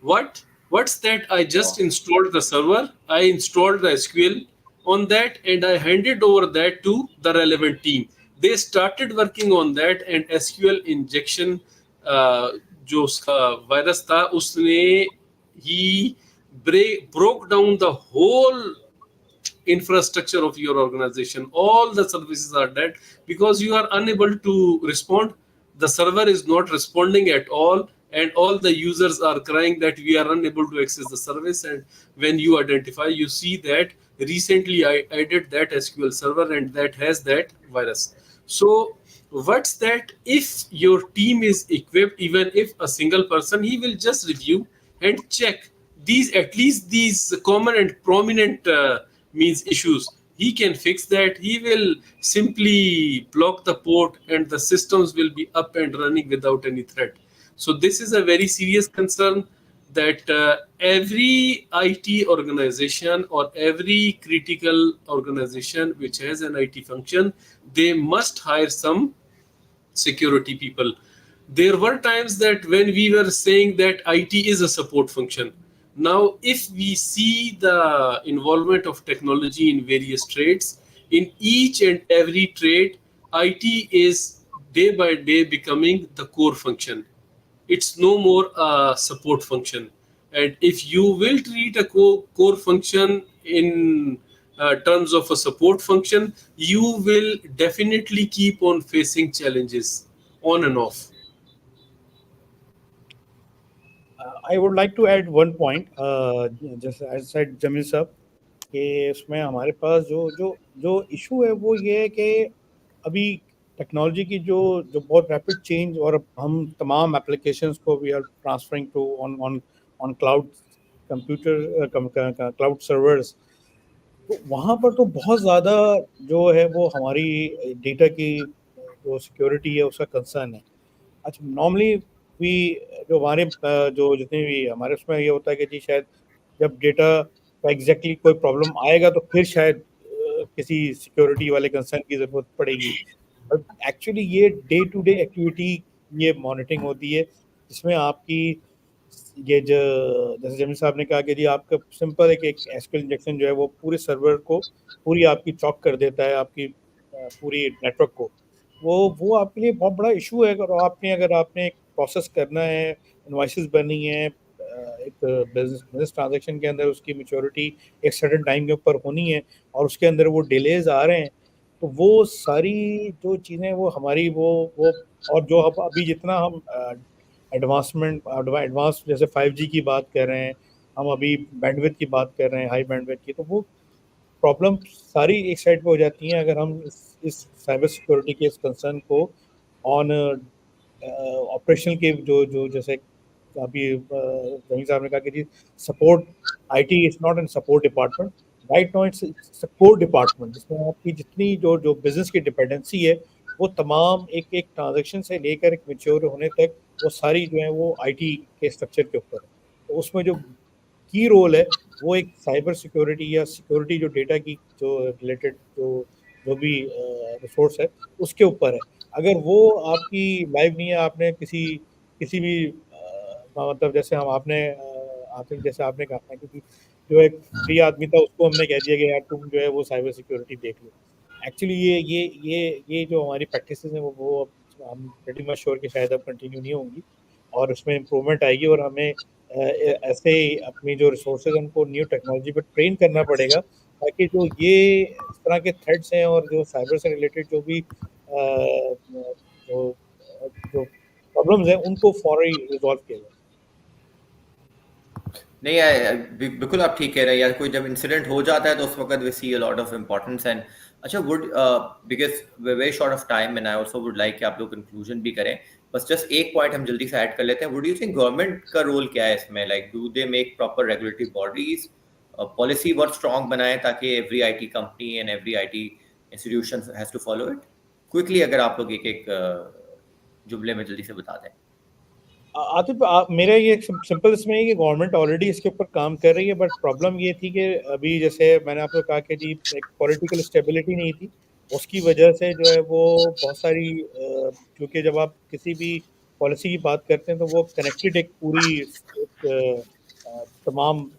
What's that? I just installed the server, I installed the SQL on that, and I handed over that to the relevant team. They started working on that, and SQL injection जो उसका virus था, उसने he broke down the whole infrastructure of your organization. All the services are dead because you are unable to respond. The server is not responding at all, and all the users are crying that we are unable to access the service. And when you identify, you see that recently I added that SQL server and that has that virus. So what's that? If your team is equipped, even if a single person, he will just review and check these, at least these common and prominent means issues. He can fix that. He will simply block the port and the systems will be up and running without any threat. So this is a very serious concern, that every IT organization or every critical organization which has an IT function, they must hire some security people. There were times that when we were saying that IT is a support function. Now, if we see the involvement of technology in various trades, in each and every trade, IT is day by day becoming the core function. It's no more a support function. And if you will treat a core function in terms of a support function, you will definitely keep on facing challenges on and off. I would like to add one point. Just as said Jamil साहब, कि इसमें हमारे पास जो issue है वो ये है कि अभी टेक्नोलॉजी की जो बहुत रैपिड चेंज, और हम तमाम एप्लीकेशंस को we are transferring to on cloud computer cloud servers. तो वहाँ पर तो बहुत ज़्यादा जो है वो हमारी डेटा की जो सिक्योरिटी है उसका कंसर्न है. अच्छा, नॉर्मली भी जो हमारे जो जितने भी हमारे उसमें ये होता है कि जी शायद जब डेटा का एग्जैक्टली कोई प्रॉब्लम आएगा तो फिर शायद किसी सिक्योरिटी वाले कंसर्न की ज़रूरत पड़ेगी. बट एक्चुअली ये डे टू डे एक्टिविटी ये मॉनिटरिंग होती है, जिसमें आपकी ये जो जैसे जमील साहब ने कहा कि जी आपका सिंपल एक एसक्यूएल इंजेक्शन जो है वो पूरे सर्वर को पूरी आपकी चॉक कर देता है, आपकी पूरी नेटवर्क को. वो आपके लिए बहुत बड़ा इशू है. अगर आपने एक प्रोसेस करना है, इनवॉइसेस बननी है, एक बिजनेस ट्रांजैक्शन के अंदर उसकी मैच्योरिटी एक सर्टेन टाइम के ऊपर होनी है और उसके अंदर वो डिलेज आ रहे हैं, तो वो सारी जो चीज़ें वो हमारी वो और जो हम अभी जितना हम एडवांस जैसे 5G की बात कर रहे हैं, हम अभी बैंडविड्थ की बात कर रहे हैं, हाई बैंडविड्थ की, तो वो प्रॉब्लम सारी एक साइड पे हो जाती हैं अगर हम इस साइबर सिक्योरिटी के इस कंसर्न को ऑन ऑपरेशनल के जो जैसे अभी जमील साहब ने कहा कि जी support IT is not an support department, right now it's support department, जिसमें आपकी जितनी जो जो बिजनेस की डिपेंडेंसी है वो तमाम एक एक ट्रांजेक्शन से लेकर एक मेच्योर होने तक वो सारी जो है वो IT के स्ट्रक्चर के ऊपर है। तो उसमें जो की रोल है वो एक साइबर सिक्योरिटी या सिक्योरिटी जो डेटा की जो रिलेटेड जो जो भी रिसोर्स है उसके ऊपर है। अगर वो आपकी लाइव नहीं है, आपने किसी किसी भी मतलब जैसे हम आपने आतिफ जैसे आपने कहा था कि जो एक फ्री आदमी था उसको हमने कह दिया कि यार तुम जो है वो साइबर सिक्योरिटी देख लो। एक्चुअली ये जो हमारी प्रैक्टिसेस हैं वो हम प्रेटी मच श्योर कि शायद अब कंटिन्यू नहीं होंगी और उसमें इम्प्रूवमेंट आएगी और हमें ऐसे ही अपनी जो रिसोर्सेज उनको न्यू टेक्नोलॉजी पर ट्रेन करना पड़ेगा ताकि जो ये इस तरह के थ्रेड्स हैं और जो साइबर से रिलेटेड जो भी जो जो प्रॉब्लम्स हैं उनको फौरी रिजॉल्व किया जाए। नहीं बिल्कुल आप ठीक कह रहे हैं यार, कोई जब इंसिडेंट हो जाता है तो उस वक्त we see a lot of importance and अच्छा would because very short of time and I also would like कि आप लोग कंक्लूजन भी करें, बस जस्ट एक पॉइंट हम जल्दी से ऐड कर लेते हैं। वुड यू थिंक गवर्नमेंट का रोल क्या है इसमें, like do they make proper regulatory bodies, policy बहुत स्ट्रॉन्ग बनाए ताकि every IT company and every IT institution has to follow it? Quickly अगर आप लोग एक एक जुमले में जल्दी से बता दें। आतिफ मेरा ये सिंपल इसमें है कि गवर्नमेंट ऑलरेडी इसके ऊपर काम कर रही है, बट प्रॉब्लम ये थी कि अभी जैसे मैंने आपको कहा कि जी एक पॉलिटिकल स्टेबिलिटी नहीं थी, उसकी वजह से जो है वो बहुत सारी क्योंकि जब आप किसी भी पॉलिसी की बात करते हैं तो वो कनेक्टेड एक पूरी तमाम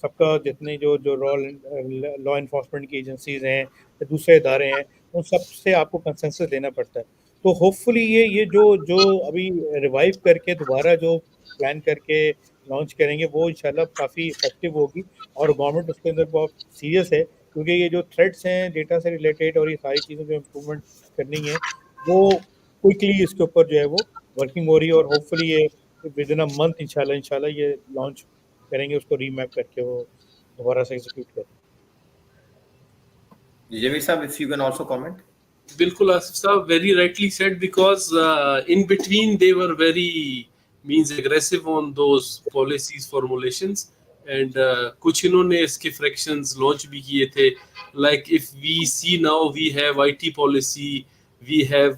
सबका जितने जो जो लॉ इन्फोर्समेंट की एजेंसीज हैं या दूसरे इदारे हैं उन सब से आपको कंसेंसस लेना पड़ता है। तो होपफुली ये जो जो अभी रिवाइव करके दोबारा जो प्लान करके लॉन्च करेंगे वो इंशाल्लाह काफ़ी इफेक्टिव होगी और गवर्नमेंट उसके अंदर बहुत सीरियस है, क्योंकि ये जो थ्रेड्स हैं डेटा से रिलेटेड और ये सारी चीज़ें जो इम्प्रूवमेंट करनी है वो क्विकली इसके ऊपर जो है वो वर्किंग हो रही है और होपफुली ये विद इन अ मंथ इंशाल्लाह ये लॉन्च करेंगे, उसको रीमैप करके वो दोबारा से एग्जीक्यूट करें। जमील साहब if you can also comment. बिल्कुल आसिफ साहब, very rightly said, because in between they were very means aggressive on those policies formulations and कुछ इन्होंने इसके fractions launch भी किए थे, like if we see now we have IT policy, we have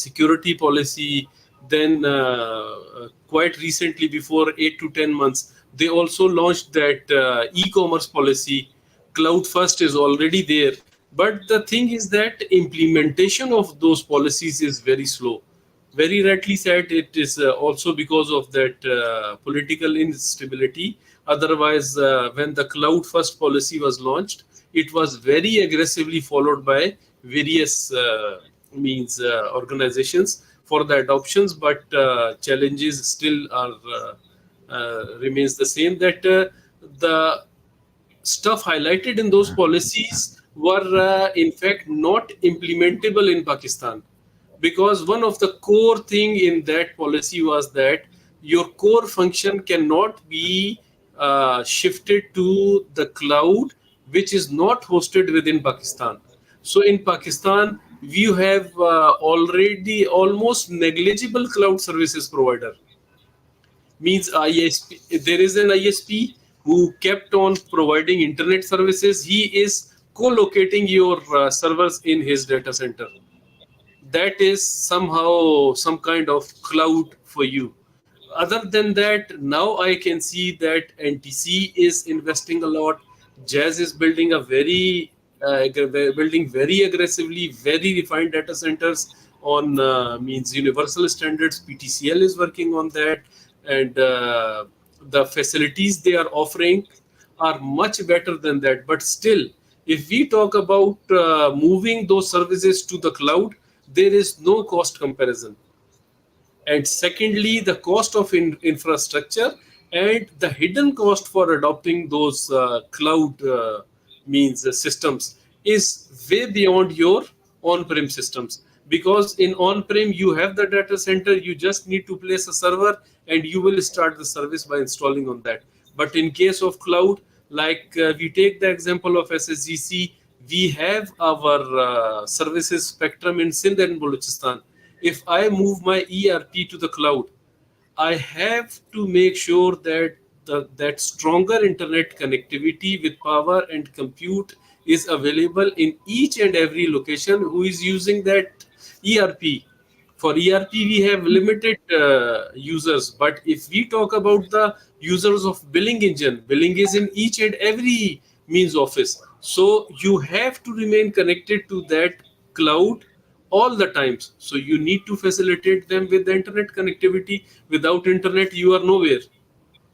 security policy, then quite recently before 8 to 10 months they also launched that e-commerce policy. Cloud first is already there, but the thing is that implementation of those policies is very slow. Very rightly said, it is also because of that political instability. Otherwise, when the cloud first policy was launched, it was very aggressively followed by various organizations for the adoptions, but challenges still are remains the same, that the stuff highlighted in those policies were in fact not implementable in Pakistan, because one of the core thing in that policy was that your core function cannot be shifted to the cloud which is not hosted within Pakistan. So in Pakistan we have already almost negligible cloud services provider. Means ISP, there is an ISP who kept on providing internet services. He is co-locating your servers in his data center. That is somehow some kind of cloud for you. Other than that, now I can see that NTC is investing a lot. Jazz is building a building very aggressively, very refined data centers on means universal standards. PTCL is working on that, and the facilities they are offering are much better than that. But still, if we talk about moving those services to the cloud, there is no cost comparison. And secondly, the cost of infrastructure and the hidden cost for adopting those cloud systems is way beyond your on-prem systems. Because in on-prem you have the data center, you just need to place a server and you will start the service by installing on that. But in case of cloud, like we take the example of SSGC, we have our services spectrum in Sindh and Balochistan. If I move my ERP to the cloud, I have to make sure that that stronger internet connectivity with power and compute is available in each and every location who is using that ERP. For ERP, we have limited users, but if we talk about the users of billing engine, billing is in each and every means office. So you have to remain connected to that cloud all the times. So you need to facilitate them with the internet connectivity. Without internet, you are nowhere.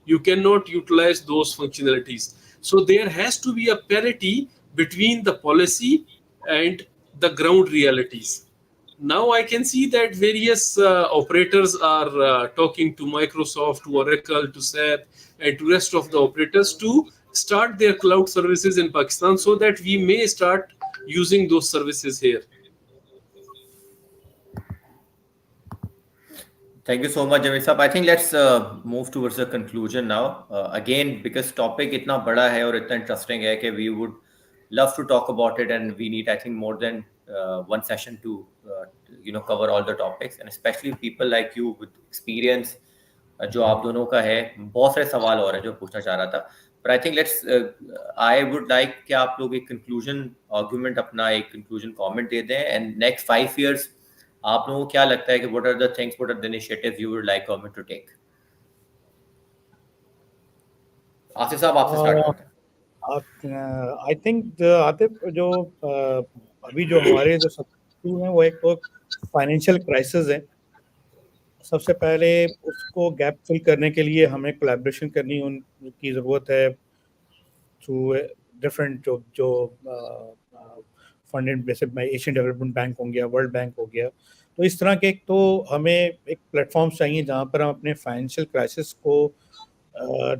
You cannot utilize those functionalities. So there has to be a parity between the policy and the ground realities. Now I can see that various operators are talking to Microsoft, to Oracle, to SAP, and to rest of the operators to start their cloud services in Pakistan so that we may start using those services here. Thank you so much, Jamil Saab. I think let's move towards the conclusion now. Again, because topic इतना बड़ा है और इतना interesting है कि we would love to talk about it, and we need, I think, more than one session to cover all the topics, and especially people like you with experience जो आप दोनों का है. बहुत सारे सवाल और हैं जो पूछना चाह रहा था, but I think let's I would like कि आप लोग एक conclusion argument अपना एक conclusion comment दे दें, and next 5 years آپ لوگوں کو کیا لگتا ہے کہ what are the things, what are the initiatives you would like government to take? Asif صاحب آپ سے اسٹارٹ کرتے ہیں. I think Atif, جو ابھی جو ہمارے جو سب ہیں وہ ایک فائنینشیل کرائسس ہے. سب سے پہلے اس کو گیپ فل کرنے کے لیے ہمیں کولیبریشن کرنی ان کی ضرورت ہے تھرو ڈفرینٹ جو فنڈنگ جیسے ایشین ڈیولپمنٹ بینک ہوں گیا, ورلڈ بینک ہو گیا. تو اس طرح کے تو ہمیں ایک پلیٹ فارم چاہیے جہاں پر ہم اپنے فائنینشیل کرائسس کو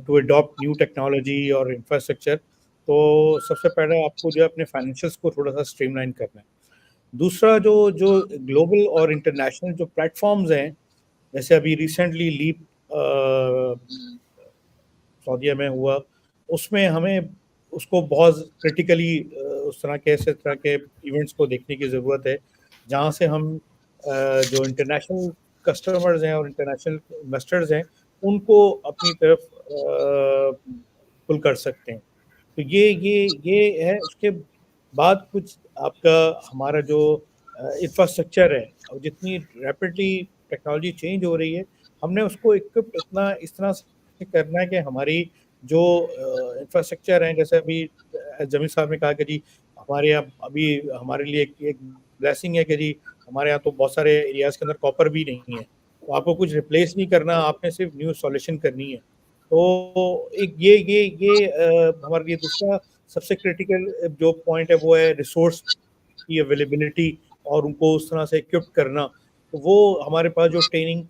ٹو اڈاپٹ نیو ٹیکنالوجی اور انفراسٹرکچر. تو سب سے پہلے آپ کو جو ہے اپنے فائنینشیلس کو تھوڑا سا اسٹریم لائن کرنا ہے. دوسرا جو گلوبل اور انٹرنیشنل جو پلیٹ فارمز ہیں, جیسے ابھی ریسنٹلی لیپ سعودیہ میں ہوا, اس میں ہمیں اس کو بہت کرٹیکلی اس طرح کے ایونٹس کو دیکھنے کی ضرورت ہے جہاں سے ہم جو انٹرنیشنل کسٹمرز ہیں اور انٹرنیشنل انویسٹرز ہیں ان کو اپنی طرف پل کر سکتے ہیں. تو یہ ہے. اس کے بعد کچھ آپ کا ہمارا جو انفراسٹرکچر ہے, اور جتنی ریپڈلی ٹیکنالوجی چینج ہو رہی ہے, ہم نے اس کو اکوپ اتنا اس طرح سے کرنا ہے کہ ہماری جو انفراسٹرکچر ہیں, جیسے ابھی جمیل صاحب نے کہا کہ جی ہمارے یہاں ابھی ہمارے لیے ایک بلیسنگ ہے کہ جی ہمارے یہاں تو بہت سارے ایریاز کے اندر کاپر بھی نہیں ہے, تو آپ کو کچھ ریپلیس نہیں کرنا, آپ نے صرف نیو انسٹالیشن کرنی ہے. تو ایک یہ ہمارے لیے دوسرا سب سے کرٹیکل جو پوائنٹ ہے وہ ہے ریسورس کی اویلیبلٹی اور ان کو اس طرح سے اکوپ کرنا. تو وہ ہمارے پاس جو ٹریننگ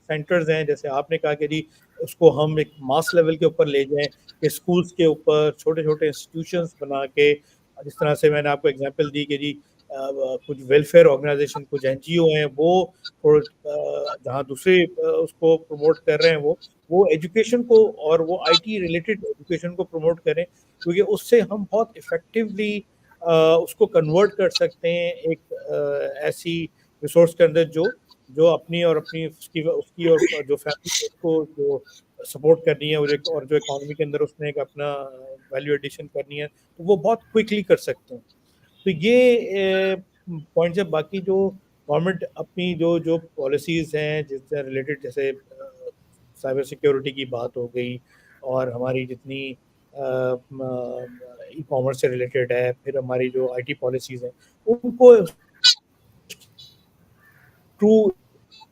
سینٹرز ہیں, جیسے آپ نے کہا کہ جی اس کو ہم ایک ماس لیول کے اوپر لے جائیں کہ اسکولس کے اوپر چھوٹے چھوٹے انسٹیٹیوشنس بنا کے, جس طرح سے میں نے آپ کو ایگزامپل دی کہ جی کچھ ویلفیئر آرگنائزیشن, کچھ NGO ہیں وہ جہاں دوسرے اس کو پروموٹ کر رہے ہیں وہ ایجوکیشن کو اور وہ IT ریلیٹڈ ایجوکیشن کو پروموٹ کریں, کیونکہ اس سے ہم بہت افیکٹولی اس کو کنورٹ کر سکتے ہیں ایک ایسی ریسورس کے اندر جو اپنی اور اس کی اور جو فیملی کو جو سپورٹ کرنی ہے اور جو اکانومی کے اندر اس نے ایک اپنا ویلیو ایڈیشن کرنی ہے, تو وہ بہت کوئکلی کر سکتے ہیں. تو یہ پوائنٹس ہے. باقی جو گورنمنٹ اپنی جو پالیسیز ہیں جس سے ریلیٹڈ, جیسے سائبر سیکیورٹی کی بات ہو گئی, اور ہماری جتنی ای کامرس سے ریلیٹڈ ہے, پھر ہماری جو IT پالیسیز ہیں, ان کو ٹرو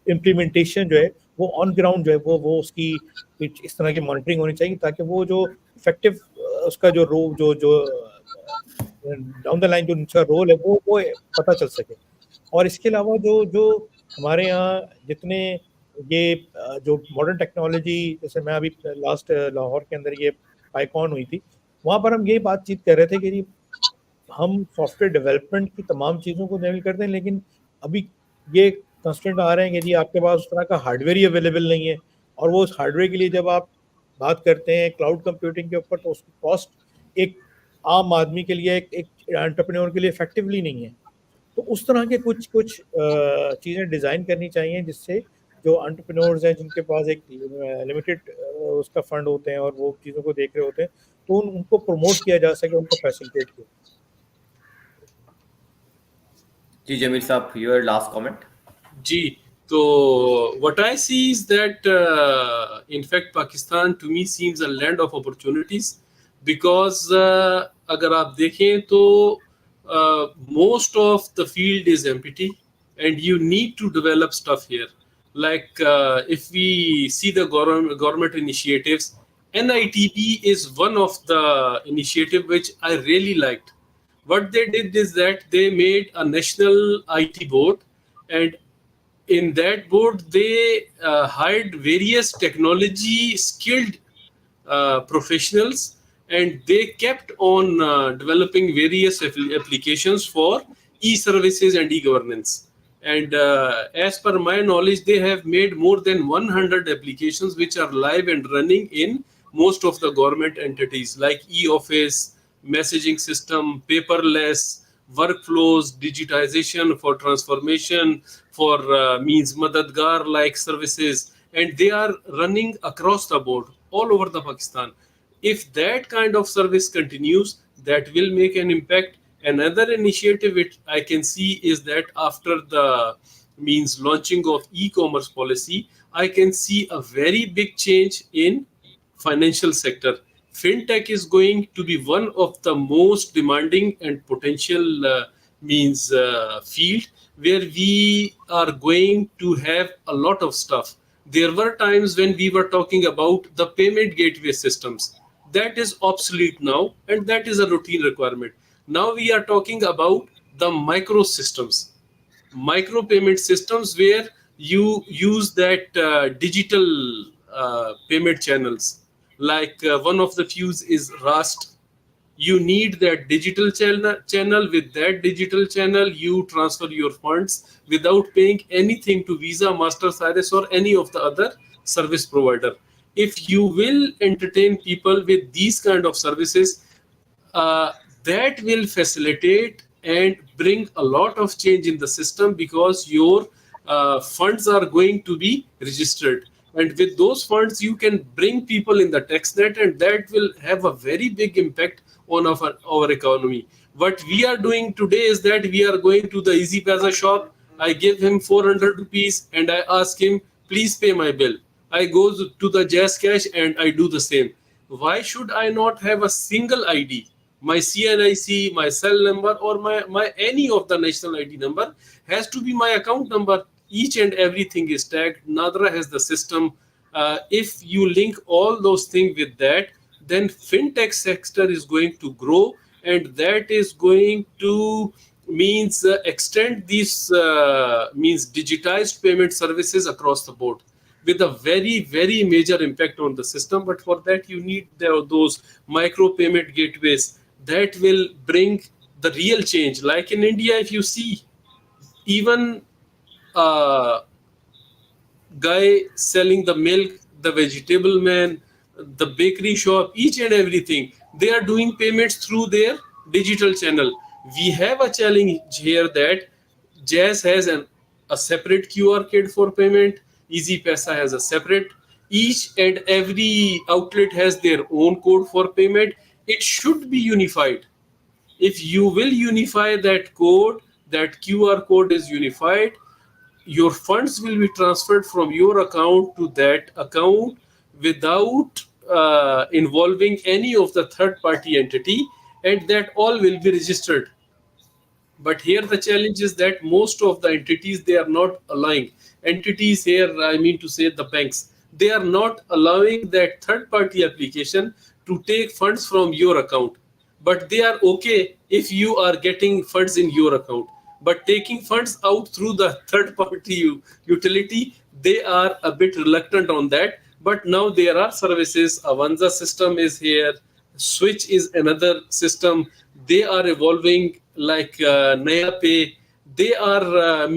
امپلیمنٹیشن جو ہے وہ آن گراؤنڈ جو ہے وہ اس کی اس طرح کی مانیٹرنگ ہونی چاہیے, تاکہ وہ جو افیکٹو اس کا جو ڈاؤن دا لائن جو ان کا رول ہے وہ پتہ چل سکے. اور اس کے علاوہ جو ہمارے یہاں جتنے یہ جو ماڈرن ٹیکنالوجی, جیسے میں ابھی لاسٹ لاہور کے اندر یہ پائیکون ہوئی تھی, وہاں پر ہم یہ بات چیت کر رہے تھے کہ جی ہم سافٹ ویئر ڈیولپمنٹ کی تمام چیزوں کو لیول کرتے ہیں, لیکن ابھی یہ کنسٹرینٹ آ رہے ہیں کہ جی آپ کے پاس اس طرح کا ہارڈ ویئر ہی اویلیبل نہیں ہے, اور وہ اس ہارڈ ویئر کے لیے جب آپ بات کرتے ہیں کلاؤڈ کمپیوٹنگ کے اوپر, تو اس کی کاسٹ ایک عام آدمی کے لیے ایک انٹرپرینور کے لیے افیکٹولی نہیں ہے. تو اس طرح کے کچھ چیزیں ڈیزائن کرنی چاہیے جس سے जो एंटरप्रेन्योर्स हैं जिनके पास एक लिमिटेड उसका फंड होते हैं और वो चीज़ों को देख रहे होते हैं, तो उनको प्रमोट किया जा सके, उनको फैसिलिटेट किया। जी जमील साहब, योर लास्ट कमेंट। जी, तो what I see is that in fact Pakistan to me seems a land of opportunities because अगर आप देखें तो most of the field is empty and you need to develop stuff here. Like if we see the government initiatives, NITP is one of the initiative which I really liked. What they did is that they made a national IT board, and in that board they hired various technology skilled professionals, and they kept on developing various applications for e-services and e-governance. And as per my knowledge, they have made more than 100 applications which are live and running in most of the government entities like e-office, messaging system, paperless, workflows, digitization for transformation, for means madadgar like services, and they are running across the board all over the Pakistan. If that kind of service continues, that will make an impact. Another initiative which I can see is that after the means launching of e-commerce policy, I can see a very big change in financial sector. Fintech is going to be one of the most demanding and potential field where we are going to have a lot of stuff. There were times when we were talking about the payment gateway systems. That is obsolete now, and that is a routine requirement. Now we are talking about the micro systems, micro payment systems where you use that digital payment channels. Like one of the few is Rust. You need that digital channel. With that digital channel, you transfer your funds without paying anything to Visa, Master, Cyrus, or any of the other service provider. If you will entertain people with these kind of services, that will facilitate and bring a lot of change in the system, because your funds are going to be registered, and with those funds you can bring people in the tax net, and that will have a very big impact on our economy. What we are doing today is that we are going to the Easy Paisa shop. I give him 400 rupees and I ask him, please pay my bill. I go to the Jazz Cash and I do the same. Why should I not have a single ID? My CNIC, my cell number, or my any of the national ID number has to be my account number. Each and everything is tagged. Nadra has the system. If you link all those things with that, then fintech sector is going to grow, and that is going to extend these digitized payment services across the board with a very, very major impact on the system. But for that, you need those micro payment gateways that will bring the real change. Like in India, if you see, even guy selling the milk, the vegetable man, the bakery shop, each and everything, they are doing payments through their digital channel. We have a challenge here that Jazz has a separate QR code for payment. Easy Paisa has a separate. Each and every outlet has their own code for payment. It should be unified. If you will unify that code, that QR code is unified, your funds will be transferred from your account to that account without involving any of the third party entity, and that all will be registered. But here the challenge is that most of the entities, they are not allowing. Entities here, I mean to say the banks, they are not allowing that third party application to take funds from your account. But they are okay if you are getting funds in your account. But taking funds out through the third party utility, they are a bit reluctant on that. But now there are services. Avanza system is here. Switch is another system. They are evolving, like Naya Pay. They are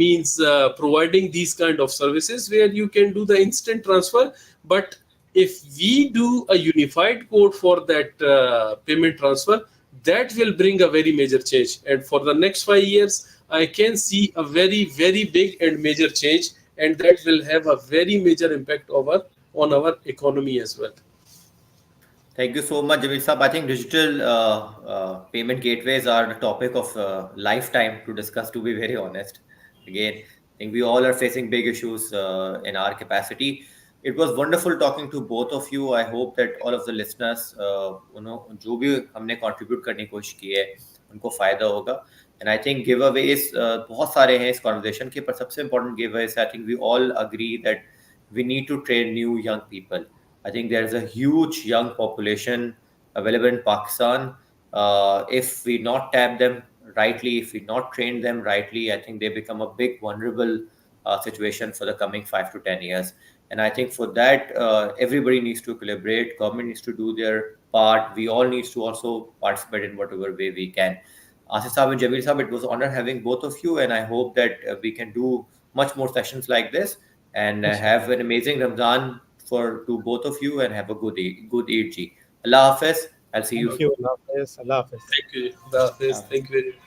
providing these kind of services where you can do the instant transfer. But if we do a unified code for that payment transfer, that will bring a very major change. And for the next 5 years, I can see a very, very big and major change and that will have a very major impact on our economy as well. Thank you so much, Jamil Saab. I think digital payment gateways are the topic of lifetime to discuss, to be very honest. Again, I think we all are facing big issues in our capacity. It was wonderful talking to both of you. I hope that all of the listeners, जो भी हमने contribute करने की कोशिश की है, उनको फायदा होगा. And I think giveaways बहुत सारे हैं इस conversation के, पर सबसे important giveaways, I think we all agree that we need to train new young people. I think there is a huge young population available in Pakistan. If we not tap them rightly, if we not train them rightly, I think they become a big vulnerable situation for the coming 5 to 10 years. And I think for that, everybody needs to collaborate. Government needs to do their part. We all needs to also participate in whatever way we can. Asif Saab and Jamil Saab, it was an honor having both of you, and I hope that we can do much more sessions like this and have an amazing Ramzan for to both of you, and have a good Eid. Ji. Allah Hafiz. I'll see you. Thank you. Allah Hafiz. Allah Hafiz. Thank you. Allah Hafiz. Thank you very much.